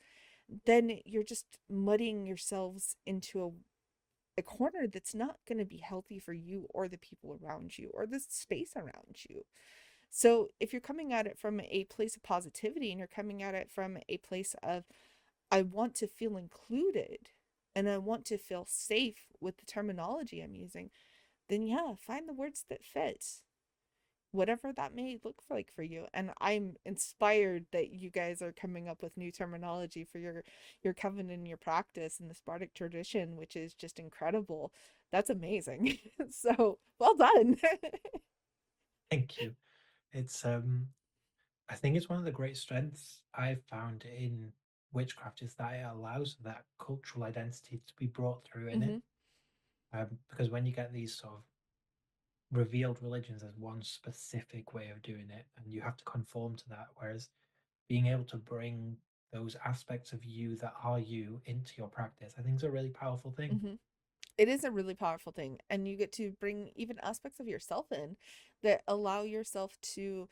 then you're just muddying yourselves into a corner that's not going to be healthy for you or the people around you or the space around you. So if you're coming at it from a place of positivity and you're coming at it from a place of, I want to feel included and I want to feel safe with the terminology I'm using, then yeah, find the words that fit, whatever that may look like for you. And I'm inspired that you guys are coming up with new terminology for your coven and your practice and the Spartic tradition, which is just incredible. That's amazing. So well done. Thank you. It's I think it's one of the great strengths I've found in witchcraft is that it allows that cultural identity to be brought through in it. Hmm. Because when you get these sort of revealed religions as one specific way of doing it, and you have to conform to that, whereas being able to bring those aspects of you that are you into your practice, I think is a really powerful thing. Hmm. It is a really powerful thing, and you get to bring even aspects of yourself in that allow yourself to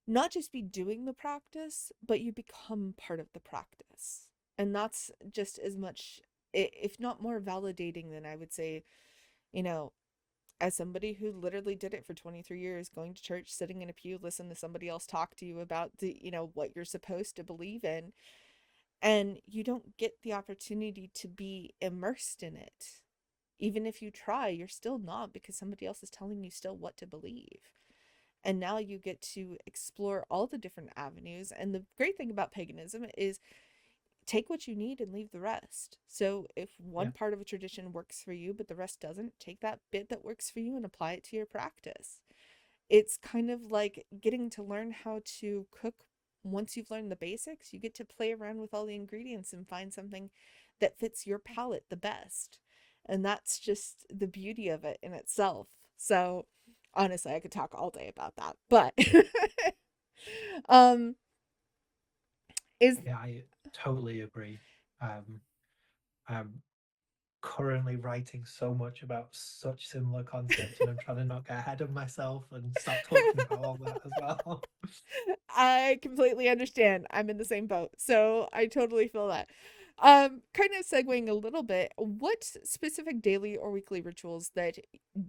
not just be doing the practice, but you become part of the practice. And that's just as much, if not more validating than, I would say, you know, as somebody who literally did it for 23 years, going to church, sitting in a pew, listen to somebody else talk to you about what you're supposed to believe in. And you don't get the opportunity to be immersed in it. Even if you try, you're still not, because somebody else is telling you still what to believe. And now you get to explore all the different avenues. And the great thing about paganism is take what you need and leave the rest. So if Yeah. one part of a tradition works for you, but the rest doesn't, take that bit that works for you and apply it to your practice. It's kind of like getting to learn how to cook. Once you've learned the basics, you get to play around with all the ingredients and find something that fits your palate the best. And that's just the beauty of it in itself. So honestly, I could talk all day about that. But um is Yeah, I totally agree. Um, I'm currently writing so much about such similar concepts, and I'm trying to not get ahead of myself and start talking about all that as well. I completely understand. I'm in the same boat. So I totally feel that. Kind of segueing a little bit, what specific daily or weekly rituals that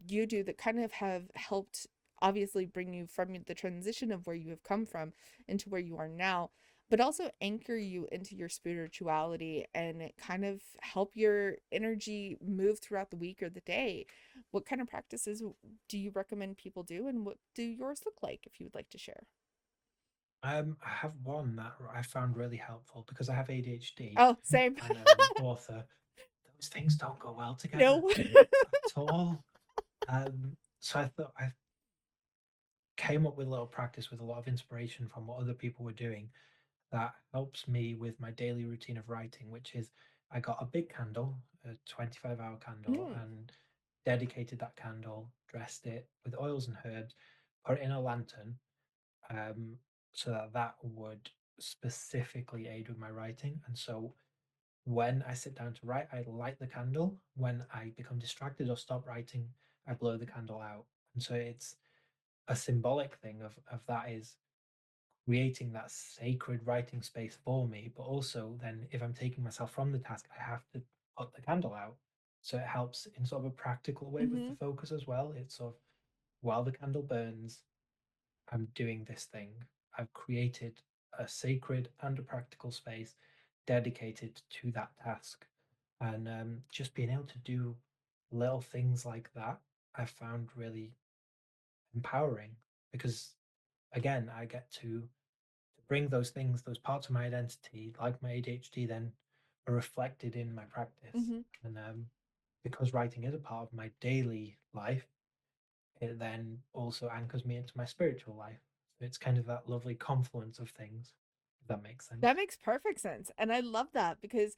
you do that kind of have helped obviously bring you from the transition of where you have come from into where you are now, but also anchor you into your spirituality and kind of help your energy move throughout the week or the day? What kind of practices do you recommend people do, and what do yours look like if you would like to share? I have one that I found really helpful because I have ADHD Oh, same. and I'm an author. Those things don't go well together No. at all. so I thought I came up with a little practice with a lot of inspiration from what other people were doing that helps me with my daily routine of writing, which is I got a big candle, a 25-hour candle, Mm. and dedicated that candle, dressed it with oils and herbs, put it in a lantern, um, so that that would specifically aid with my writing. And so when I sit down to write, I light the candle. When I become distracted or stop writing, I blow the candle out. And so it's a symbolic thing of that is creating that sacred writing space for me. But also, then if I'm taking myself from the task, I have to put the candle out. So it helps in sort of a practical way with the Mhm. focus as well. It's sort of while the candle burns, I'm doing this thing. I've created a sacred and a practical space dedicated to that task. And just being able to do little things like that, I've found really empowering because, again, I get to bring those things, those parts of my identity, like my ADHD, then are reflected in my practice. Mhm. And because writing is a part of my daily life, it then also anchors me into my spiritual life. So it's kind of that lovely confluence of things, if that makes sense. That makes perfect sense. And I love that because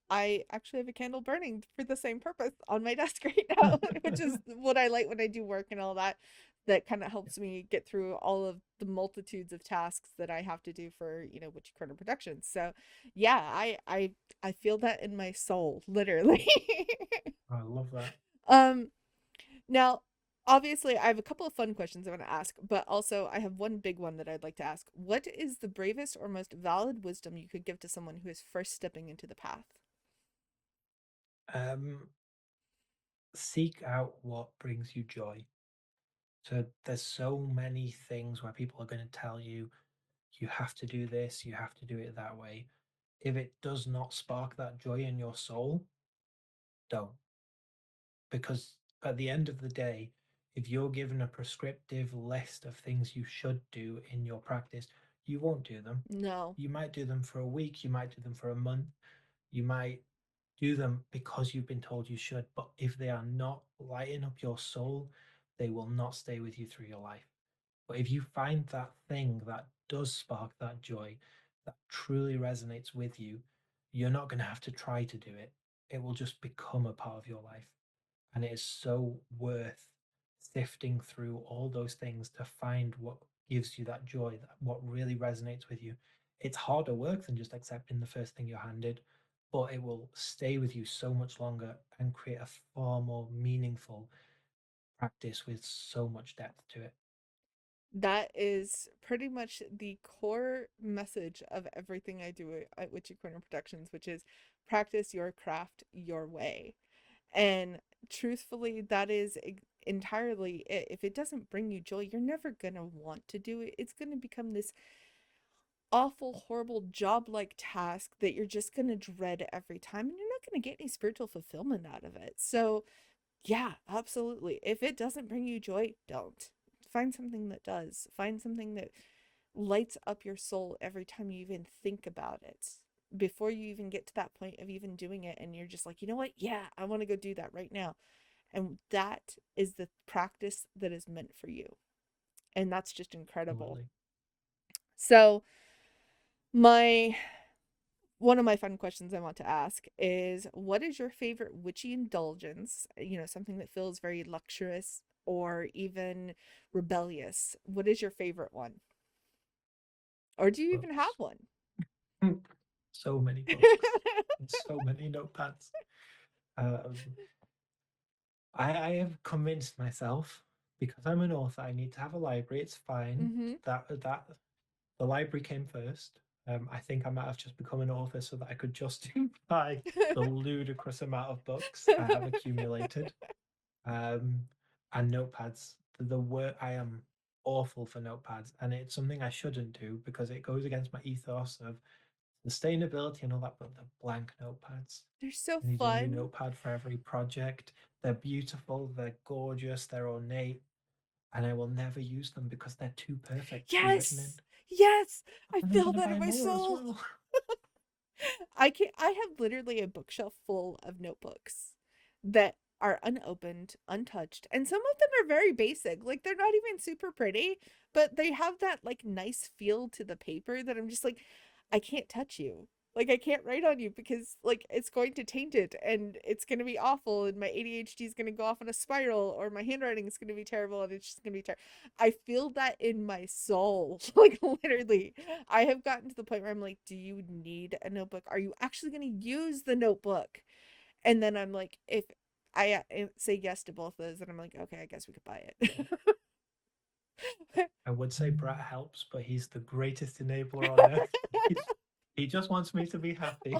I actually have a candle burning for the same purpose on my desk right now, which is what I light when I do work and all that. That kind of helps me get through all of the multitudes of tasks that I have to do for, Witchy Corner Productions. So, yeah, I feel that in my soul, literally. I love that. um, Now, obviously, I have a couple of fun questions I want to ask, but also I have one big one that I'd like to ask. What is the bravest or most valid wisdom you could give to someone who is first stepping into the path? Um, Seek out what brings you joy. So there's so many things where people are going to tell you, you have to do this, you have to do it that way. If it does not spark that joy in your soul, don't. Because at the end of the day, if you're given a prescriptive list of things you should do in your practice, you won't do them. No. You might do them for a week, you might do them for a month, you might do them because you've been told you should. But if they are not lighting up your soul, they will not stay with you through your life. But if you find that thing that does spark that joy, that truly resonates with you, you're not going to have to try to do it. It will just become a part of your life. And it is so worth sifting through all those things to find what gives you that joy, what really resonates with you. It's harder work than just accepting the first thing you're handed, but it will stay with you so much longer and create a far more meaningful practice with so much depth to it. That is pretty much the core message of everything I do at Witchy Corner Productions, which is practice your craft your way. And truthfully, that is entirely it. If it doesn't bring you joy, you're never going to want to do it. It's going to become this awful, horrible job like task that you're just going to dread every time. And you're not going to get any spiritual fulfillment out of it. So, yeah, absolutely. If it doesn't bring you joy, don't. Find something that does. Find something that lights up your soul every time you even think about it. Before you even get to that point of even doing it, and you're just like, you know what? Yeah, I want to go do that right now. And that is the practice that is meant for you. And that's just incredible. Absolutely. So, my one of my fun questions I want to ask is what is your favorite witchy indulgence? Something that feels very luxurious or even rebellious. What is your favorite one? Or do you even have Books. one? So many books and so many notepads. Um, I have convinced myself because I'm an author, I need to have a library. It's fine. Mm-hmm. That the library came first. I think I might have just become an author so that I could justify the ludicrous amount of books I have accumulated. Um, and notepads. The word I am awful for notepads, and it's something I shouldn't do because it goes against my ethos of sustainability and all that. But the blank notepads, They're so I need a new fun. notepad for every project. They're beautiful, they're gorgeous, they're ornate, and I will never use them because they're too perfect to be written in. Yes. Yes. I And I'm feel gonna that in buy my more as soul. well. I have literally a bookshelf full of notebooks that are unopened, untouched, and some of them are very basic. Like they're not even super pretty, but they have that like nice feel to the paper that I'm just like, I can't touch you. Like I can't write on you because like it's going to taint it and it's going to be awful and my ADHD is going to go off on a spiral or my handwriting is going to be terrible and it's just going to be terrible. I feel that in my soul. Like literally. I have gotten to the point where I'm like, do you need a notebook? Are you actually going to use the notebook? And then I'm like, if I say yes to both of those, then I'm like, okay, I guess we could buy it. I would say Brett helps, but he's the greatest enabler on earth. He's, he just wants me to be happy,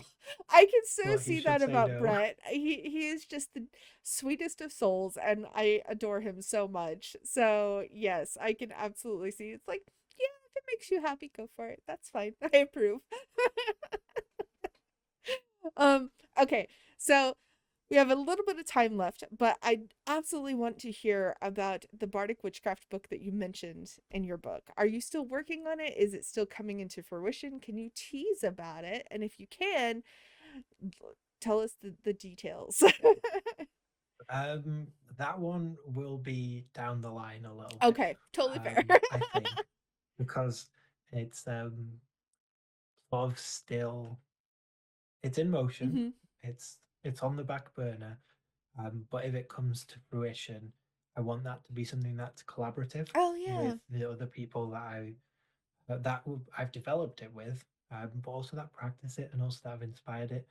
I can so but he see should that say about no. Brett. He is just the sweetest of souls, and I adore him so much. So yes, I can absolutely see. It's like, yeah, if it makes you happy, go for it. That's fine. I approve. um. Okay. So we have a little bit of time left, but I absolutely want to hear about the Bardic Witchcraft book that you mentioned in your book. Are you still working on it? Is it still coming into fruition? Can you tease about it? And if you can, tell us the details. Um, that one will be down the line a little bit. Okay, totally fair. I think, because it's sort of still it's in motion. Hmm. It's on the back burner. But if it comes to fruition, I want that to be something that's collaborative Oh yeah. with the other people I've developed it with, but also that practice it and also that have inspired it.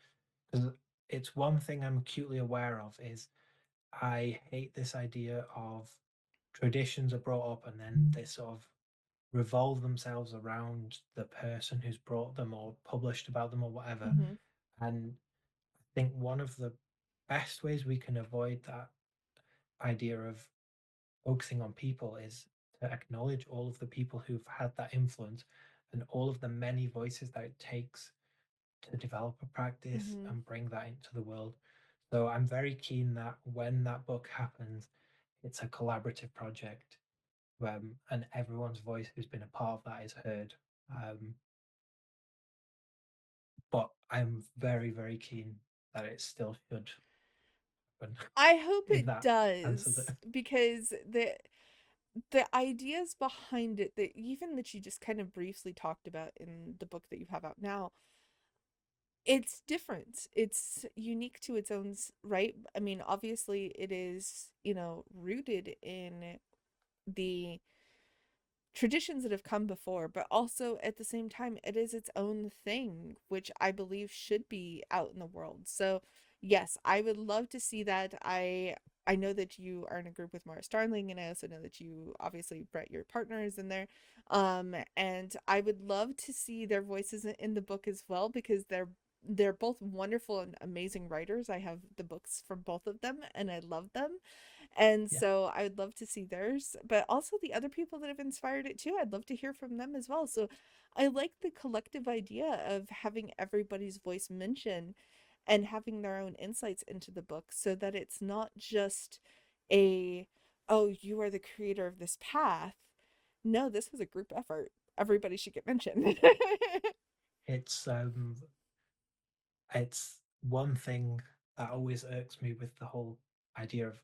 Because it's one thing I'm acutely aware of is I hate this idea of traditions are brought up and then they sort of revolve themselves around the person who's brought them or published about them or whatever. Hmm. And I think one of the best ways we can avoid that idea of focusing on people is to acknowledge all of the people who've had that influence and all of the many voices that it takes to develop a practice Hmm. and bring that into the world. So I'm very keen that when that book happens, it's a collaborative project, and everyone's voice who's been a part of that is heard. Um, but I'm very, very keen that it still should happen. I hope If it that answers it. does because the ideas behind it that even that you just kind of briefly talked about in the book that you have out now, it's different. It's unique to its own right. I mean, obviously it is, rooted in the traditions that have come before, but also at the same time, it is its own thing, which I believe should be out in the world. So, yes, I would love to see that. I know that you are in a group with Mara Starling, and I also know that you obviously Brett, your partner, is in there. And I would love to see their voices in the book as well because they're both wonderful and amazing writers. I have the books from both of them, and I love them. And Yeah. so I would love to see theirs, but also the other people that have inspired it too. I'd love to hear from them as well. So I like the collective idea of having everybody's voice mentioned and having their own insights into the book so that it's not just a, oh, you are the creator of this path. No, this was a group effort. Everybody should get mentioned. It's um it's one thing that always irks me with the whole idea of,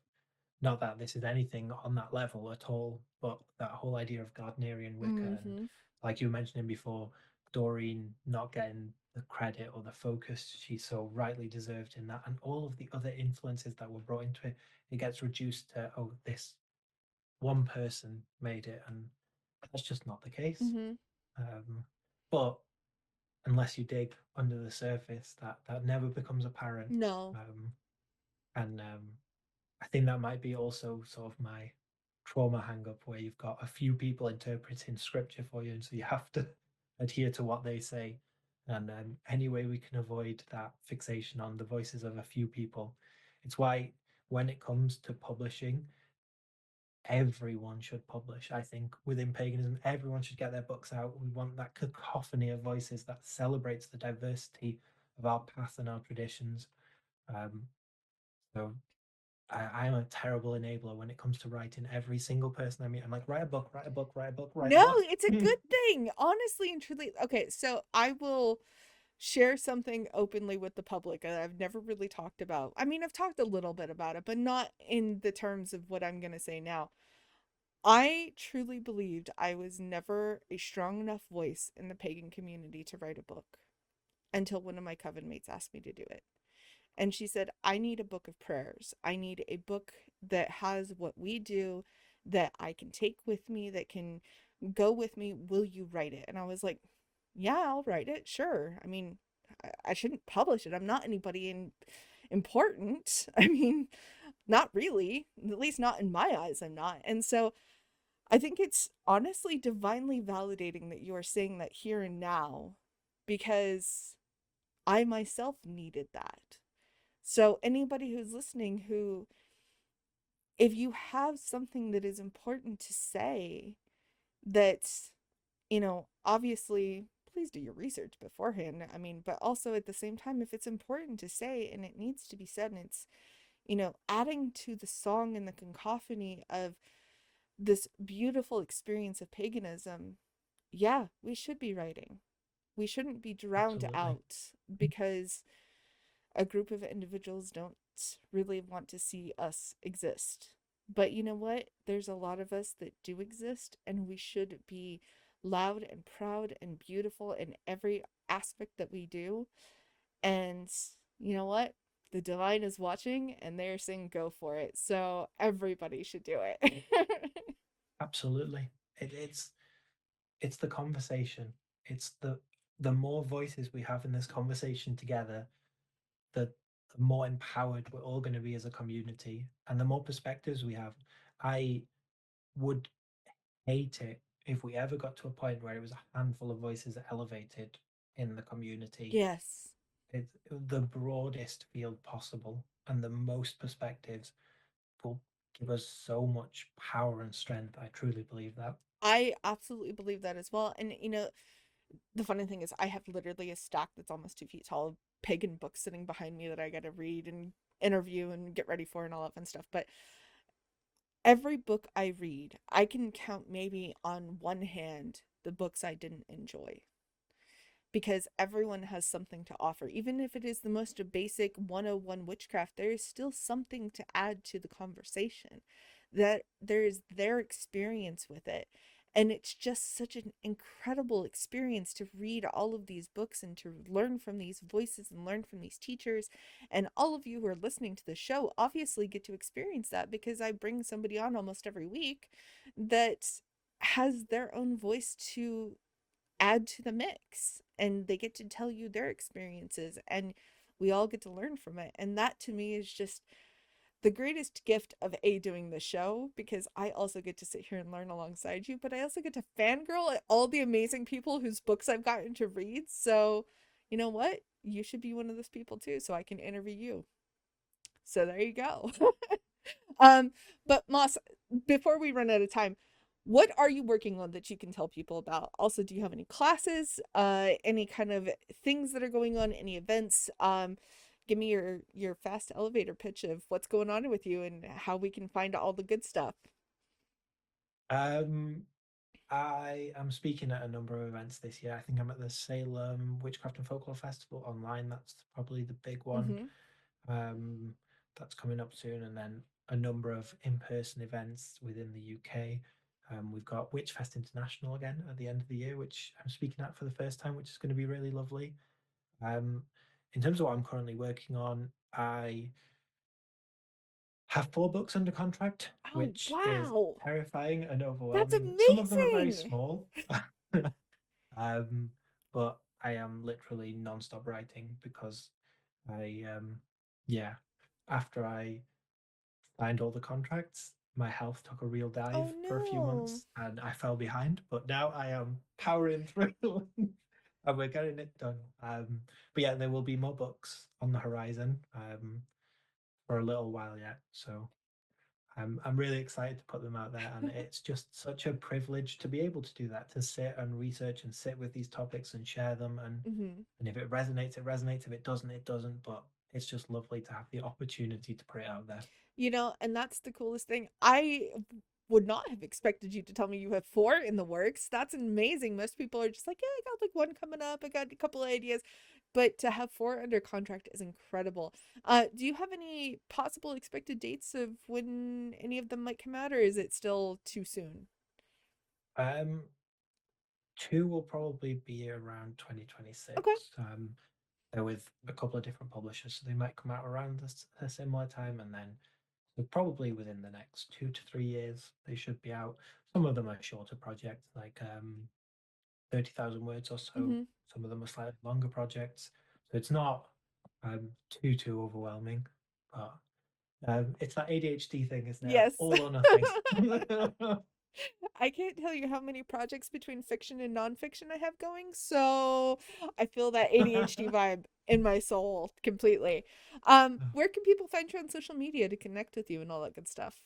not that this is anything on that level at all, but that whole idea of Gardnerian Wicca and, Hmm. like you were mentioning before, Doreen not getting the credit or the focus she so rightly deserved in that, and all of the other influences that were brought into it, it gets reduced to, oh, this one person made it, and that's just not the case. Hmm. Um, but unless you dig under the surface, that never becomes apparent. No. Um, and I think that might be also sort of my trauma hang up, where you've got a few people interpreting scripture for you, and so you have to adhere to what they say. And any way we can avoid that fixation on the voices of a few people, it's why when it comes to publishing, everyone should publish. I think within paganism, everyone should get their books out. We want that cacophony of voices that celebrates the diversity of our past and our traditions. Um, so I'm a terrible enabler when it comes to writing. Every single person I meet, I'm like, write a book, write a book, write a book, write a No, book. it's a good thing. Honestly and truly. Okay, so I will share something openly with the public that I've never really talked about. I mean, I've talked a little bit about it, but not in the terms of what I'm going to say now. I truly believed I was never a strong enough voice in the pagan community to write a book until one of my coven mates asked me to do it. And she said, I need a book of prayers. I need a book that has what we do that I can take with me, that can go with me. Will you write it? And I was like, yeah, I'll write it. Sure. I mean, I shouldn't publish it. I'm not anybody important. I mean, not really. At least not in my eyes, I'm not. And so I think it's honestly divinely validating that you are saying that here and now because I myself needed that. So, anybody who's listening, who, if you have something that is important to say, that's, obviously, please do your research beforehand. I mean, but also at the same time, if it's important to say and it needs to be said and it's, adding to the song and the cacophony of this beautiful experience of paganism, yeah, we should be writing. We shouldn't be drowned Absolutely. out because a group of individuals don't really want to see us exist. But you know what? There's a lot of us that do exist, and we should be loud and proud and beautiful in every aspect that we do. And you know what? The divine is watching and they're saying go for it. So everybody should do it. Absolutely. It's the conversation. It's the more voices we have in this conversation together, the more empowered we're all going to be as a community, and the more perspectives we have. I would hate it if we ever got to a point where it was a handful of voices elevated in the community. Yes. It's the broadest field possible, and the most perspectives will give us so much power and strength. I truly believe that. I absolutely believe that as well. And the funny thing is I have literally a stack that's almost 2 feet tall of pagan books sitting behind me that I gotta read and interview and get ready for and all that fun stuff. But every book I read, I can count maybe on one hand the books I didn't enjoy because everyone has something to offer. Even if it is the most basic 101 witchcraft, there is still something to add to the conversation. That there is their experience with it. And it's just such an incredible experience to read all of these books and to learn from these voices and learn from these teachers. And all of you who are listening to the show obviously get to experience that because I bring somebody on almost every week that has their own voice to add to the mix and they get to tell you their experiences and we all get to learn from it. And that to me is just the greatest gift of doing the show because I also get to sit here and learn alongside you, but I also get to fangirl at all the amazing people whose books I've gotten to read. So, you know what? You should be one of those people too, so I can interview you. So there you go. Um, but Moss, before we run out of time, what are you working on that you can tell people about? Also, do you have any classes, any kind of things that are going on, any events? Give me your fast elevator pitch of what's going on with you and how we can find all the good stuff. Um, I am speaking at a number of events this year. I think I'm at the Salem Witchcraft and Folklore Festival online. That's probably the big one. Mm-hmm. Um, that's coming up soon, and then a number of in-person events within the UK. We've got Witchfest International again at the end of the year, which I'm speaking at for the first time, which is going to be really lovely. Um, in terms of what I'm currently working on, I have 4 books under contract, Oh, which is wow. terrifying and That's overwhelming. Some of them are very amazing. small, um, but I am literally non-stop writing because yeah, after I signed all the contracts, my health took a real Oh dive for a few no. months and I fell behind, but now I am powering through and we're getting it done. But yeah, there will be more books on the horizon for a little while yet. So I'm really excited to put them out there, and it's just such a privilege to be able to do that, to sit and research and sit with these topics and share them. Mm-hmm. And if it resonates, it resonates. If it doesn't, it doesn't. But it's just lovely to have the opportunity to put it out there. And that's the coolest thing. I would not have expected you to tell me you have 4 in the works. That's amazing. Most people are just like, yeah, I got like one coming up. I got a couple of ideas. but to have 4 under contract is incredible. Do you have any possible expected dates of when any of them might come out, or is it still too soon? Um, two will probably be around Okay. 2026. They're with a couple of different publishers, so they might come out around a similar time, and then so probably within the next 2 to 3 years they should be out. Some of them are shorter projects, like 30,000 words or so. Mm-hmm. Some of them are slightly longer projects, so it's not too overwhelming. But it's that ADHD thing, isn't it? Of Yes. all or nothing. I can't tell you how many projects between fiction and nonfiction I have going, so I feel that ADHD vibe in my soul completely. Where can people find you on social media to connect with you and all that good stuff?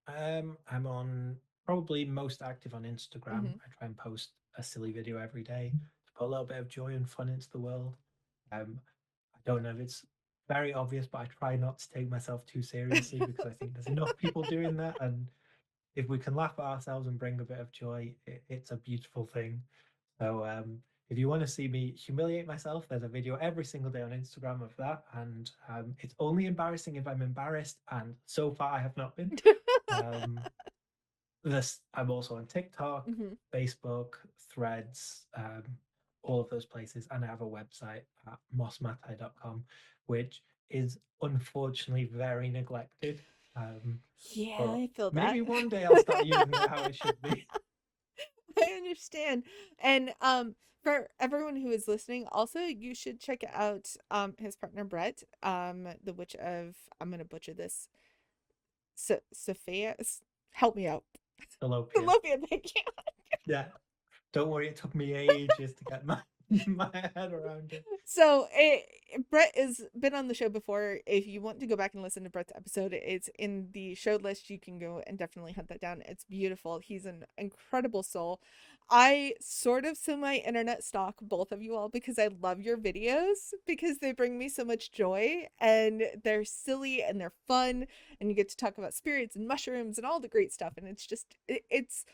I'm on probably most active on Instagram. Mm-hmm. I try and post a silly video every day to put a little bit of joy and fun into the world. I don't know if it's very obvious, but I try not to take myself too seriously because I think there's enough people doing that. And if we can laugh at ourselves and bring a bit of joy, it's a beautiful thing. So if you want to see me humiliate myself, there's a video every single day on Instagram of that. And it's only embarrassing if I'm embarrassed. And so far, I have not been. Um, this I'm also on TikTok, Mm-hmm. Facebook, Threads, all of those places, and I have a website at mossmatthey.com, which is unfortunately very neglected. Um, Yeah, but I feel that. maybe one day I'll start using it how it should be. I understand. And for everyone who is listening, also you should check out his partner Brett, the witch of, I'm gonna butcher this. Sophia, help me out. Fallopian. Fallopian, thank you. Yeah. Don't worry, it took me ages to get my my head around it. So Brett has been on the show before. If you want to go back and listen to Brett's episode, it's in the show list. You can go and definitely hunt that down. It's beautiful. He's an incredible soul. I sort of semi-internet stalk both of you all because I love your videos because they bring me so much joy and they're silly and they're fun and you get to talk about spirits and mushrooms and all the great stuff and it's just it's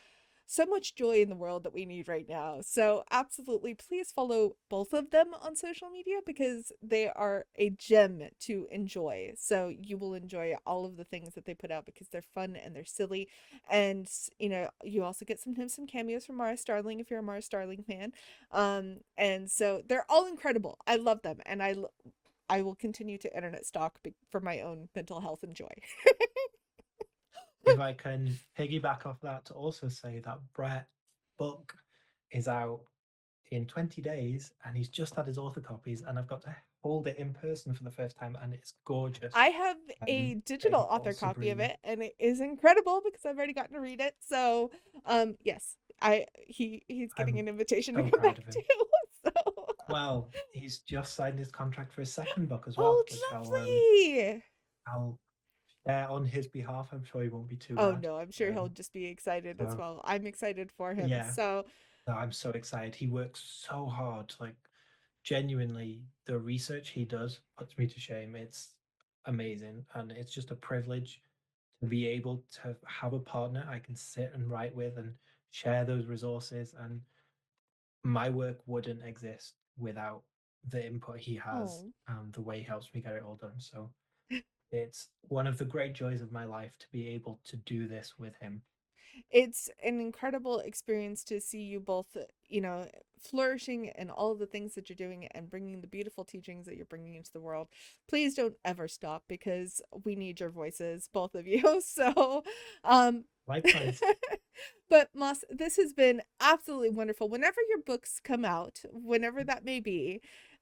so much joy in the world that we need right now. So, absolutely, please follow both of them on social media because they are a gem to enjoy. So, you will enjoy all of the things that they put out because they're fun and they're silly. And, you also get sometimes some cameos from Mara Starling if you're a Mara Starling fan. And so they're all incredible. I love them. And I will continue to internet stalk for my own mental health and joy. If I can piggyback off that to also say that Brett book is out in 20 days and he's just had his author copies and I've got to hold it in person for the first time and it's gorgeous. I have a digital Getting all author copy of Sabrina. it and it is incredible because I've already gotten to read it. So, yes, he's getting I'm an invitation to so come proud back of him. too. So, Well, he's just signed his contract for his second book as well, oh, which lovely. I'll share on his behalf. I'm sure he won't be too Oh mad. no, I'm sure he'll just be excited as So well. I'm excited for him. yeah, So, no, I'm so excited. He works so hard. Like genuinely, the research he does puts me to shame. It's amazing, and it's just a privilege to be able to have a partner I can sit and write with and share those resources. And my work wouldn't exist without the input he has oh, and the way he helps me get it all done. So it's one of the great joys of my life to be able to do this with him. it's an incredible experience to see you both, flourishing in all of the things that you're doing and bringing the beautiful teachings that you're bringing into the world. Please don't ever stop because we need your voices, both of you. So, um, Likewise, but Moss, this has been absolutely wonderful. Whenever your books come out, whenever that may be,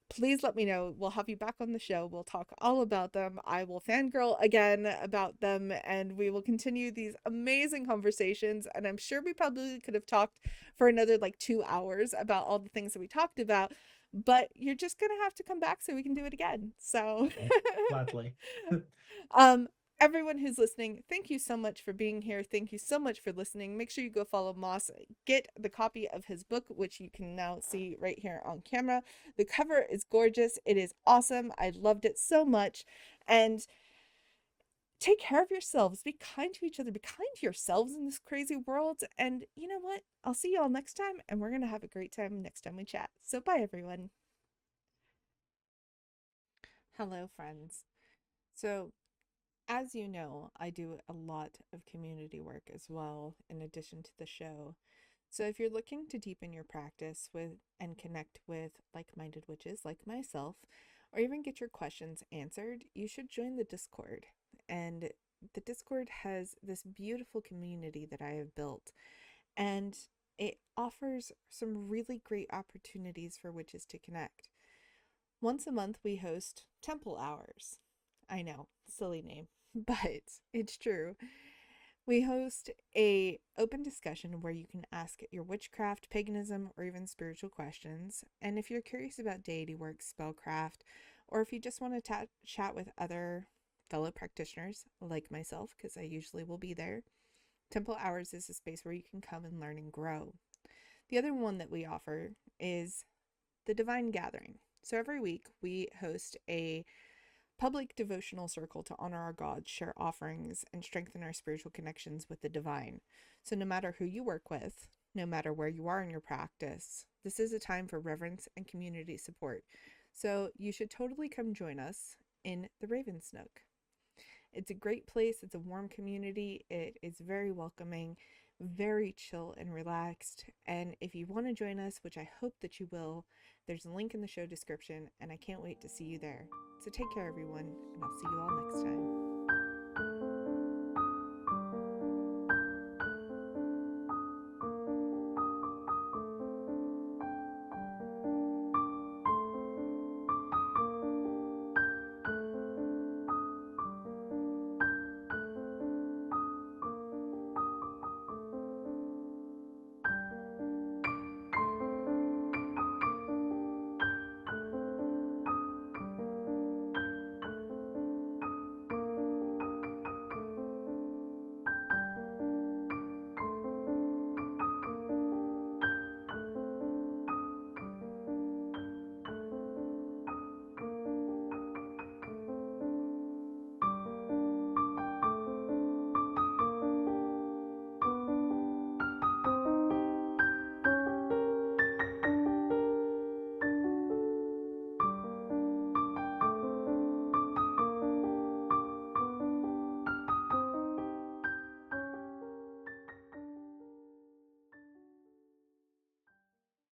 please let me know. We'll have you back on the show. We'll talk all about them. I will fangirl again about them and we will continue these amazing conversations. And I'm sure we probably could have talked for another like 2 hours about all the things that we talked about, but you're just going to have to come back so we can do it again. So, gladly. um, everyone who's listening, thank you so much for being here. Thank you so much for listening. Make sure you go follow Moss. Get the copy of his book, which you can now see right here on camera. The cover is gorgeous. It is awesome. I loved it so much. And take care of yourselves. Be kind to each other. Be kind to yourselves in this crazy world. And you know what? I'll see you all next time, and we're going to have a great time next time we chat. So, bye, everyone. Hello, friends. So, as you know, I do a lot of community work as well, in addition to the show. So, if you're looking to deepen your practice with and connect with like minded witches like myself, or even get your questions answered, you should join the Discord. And the Discord has this beautiful community that I have built, and it offers some really great opportunities for witches to connect. Once a month, we host Temple Hours. I know, silly name, but it's true. We host a open discussion where you can ask your witchcraft, paganism, or even spiritual questions. And if you're curious about deity work, spellcraft, or if you just want to chat with other fellow practitioners like myself, because I usually will be there, Temple Hours is a space where you can come and learn and grow. The other one that we offer is the Divine Gathering. So every week we host a public devotional circle to honor our gods, share offerings, and strengthen our spiritual connections with the divine. So no matter who you work with, no matter where you are in your practice, this is a time for reverence and community support. So you should totally come join us in the Raven's Nook. It's a great place. It's a warm community. It is very welcoming, very chill and relaxed. And if you want to join us, which I hope that you will, there's a link in the show description, and I can't wait to see you there. So take care, everyone, and I'll see you all next time.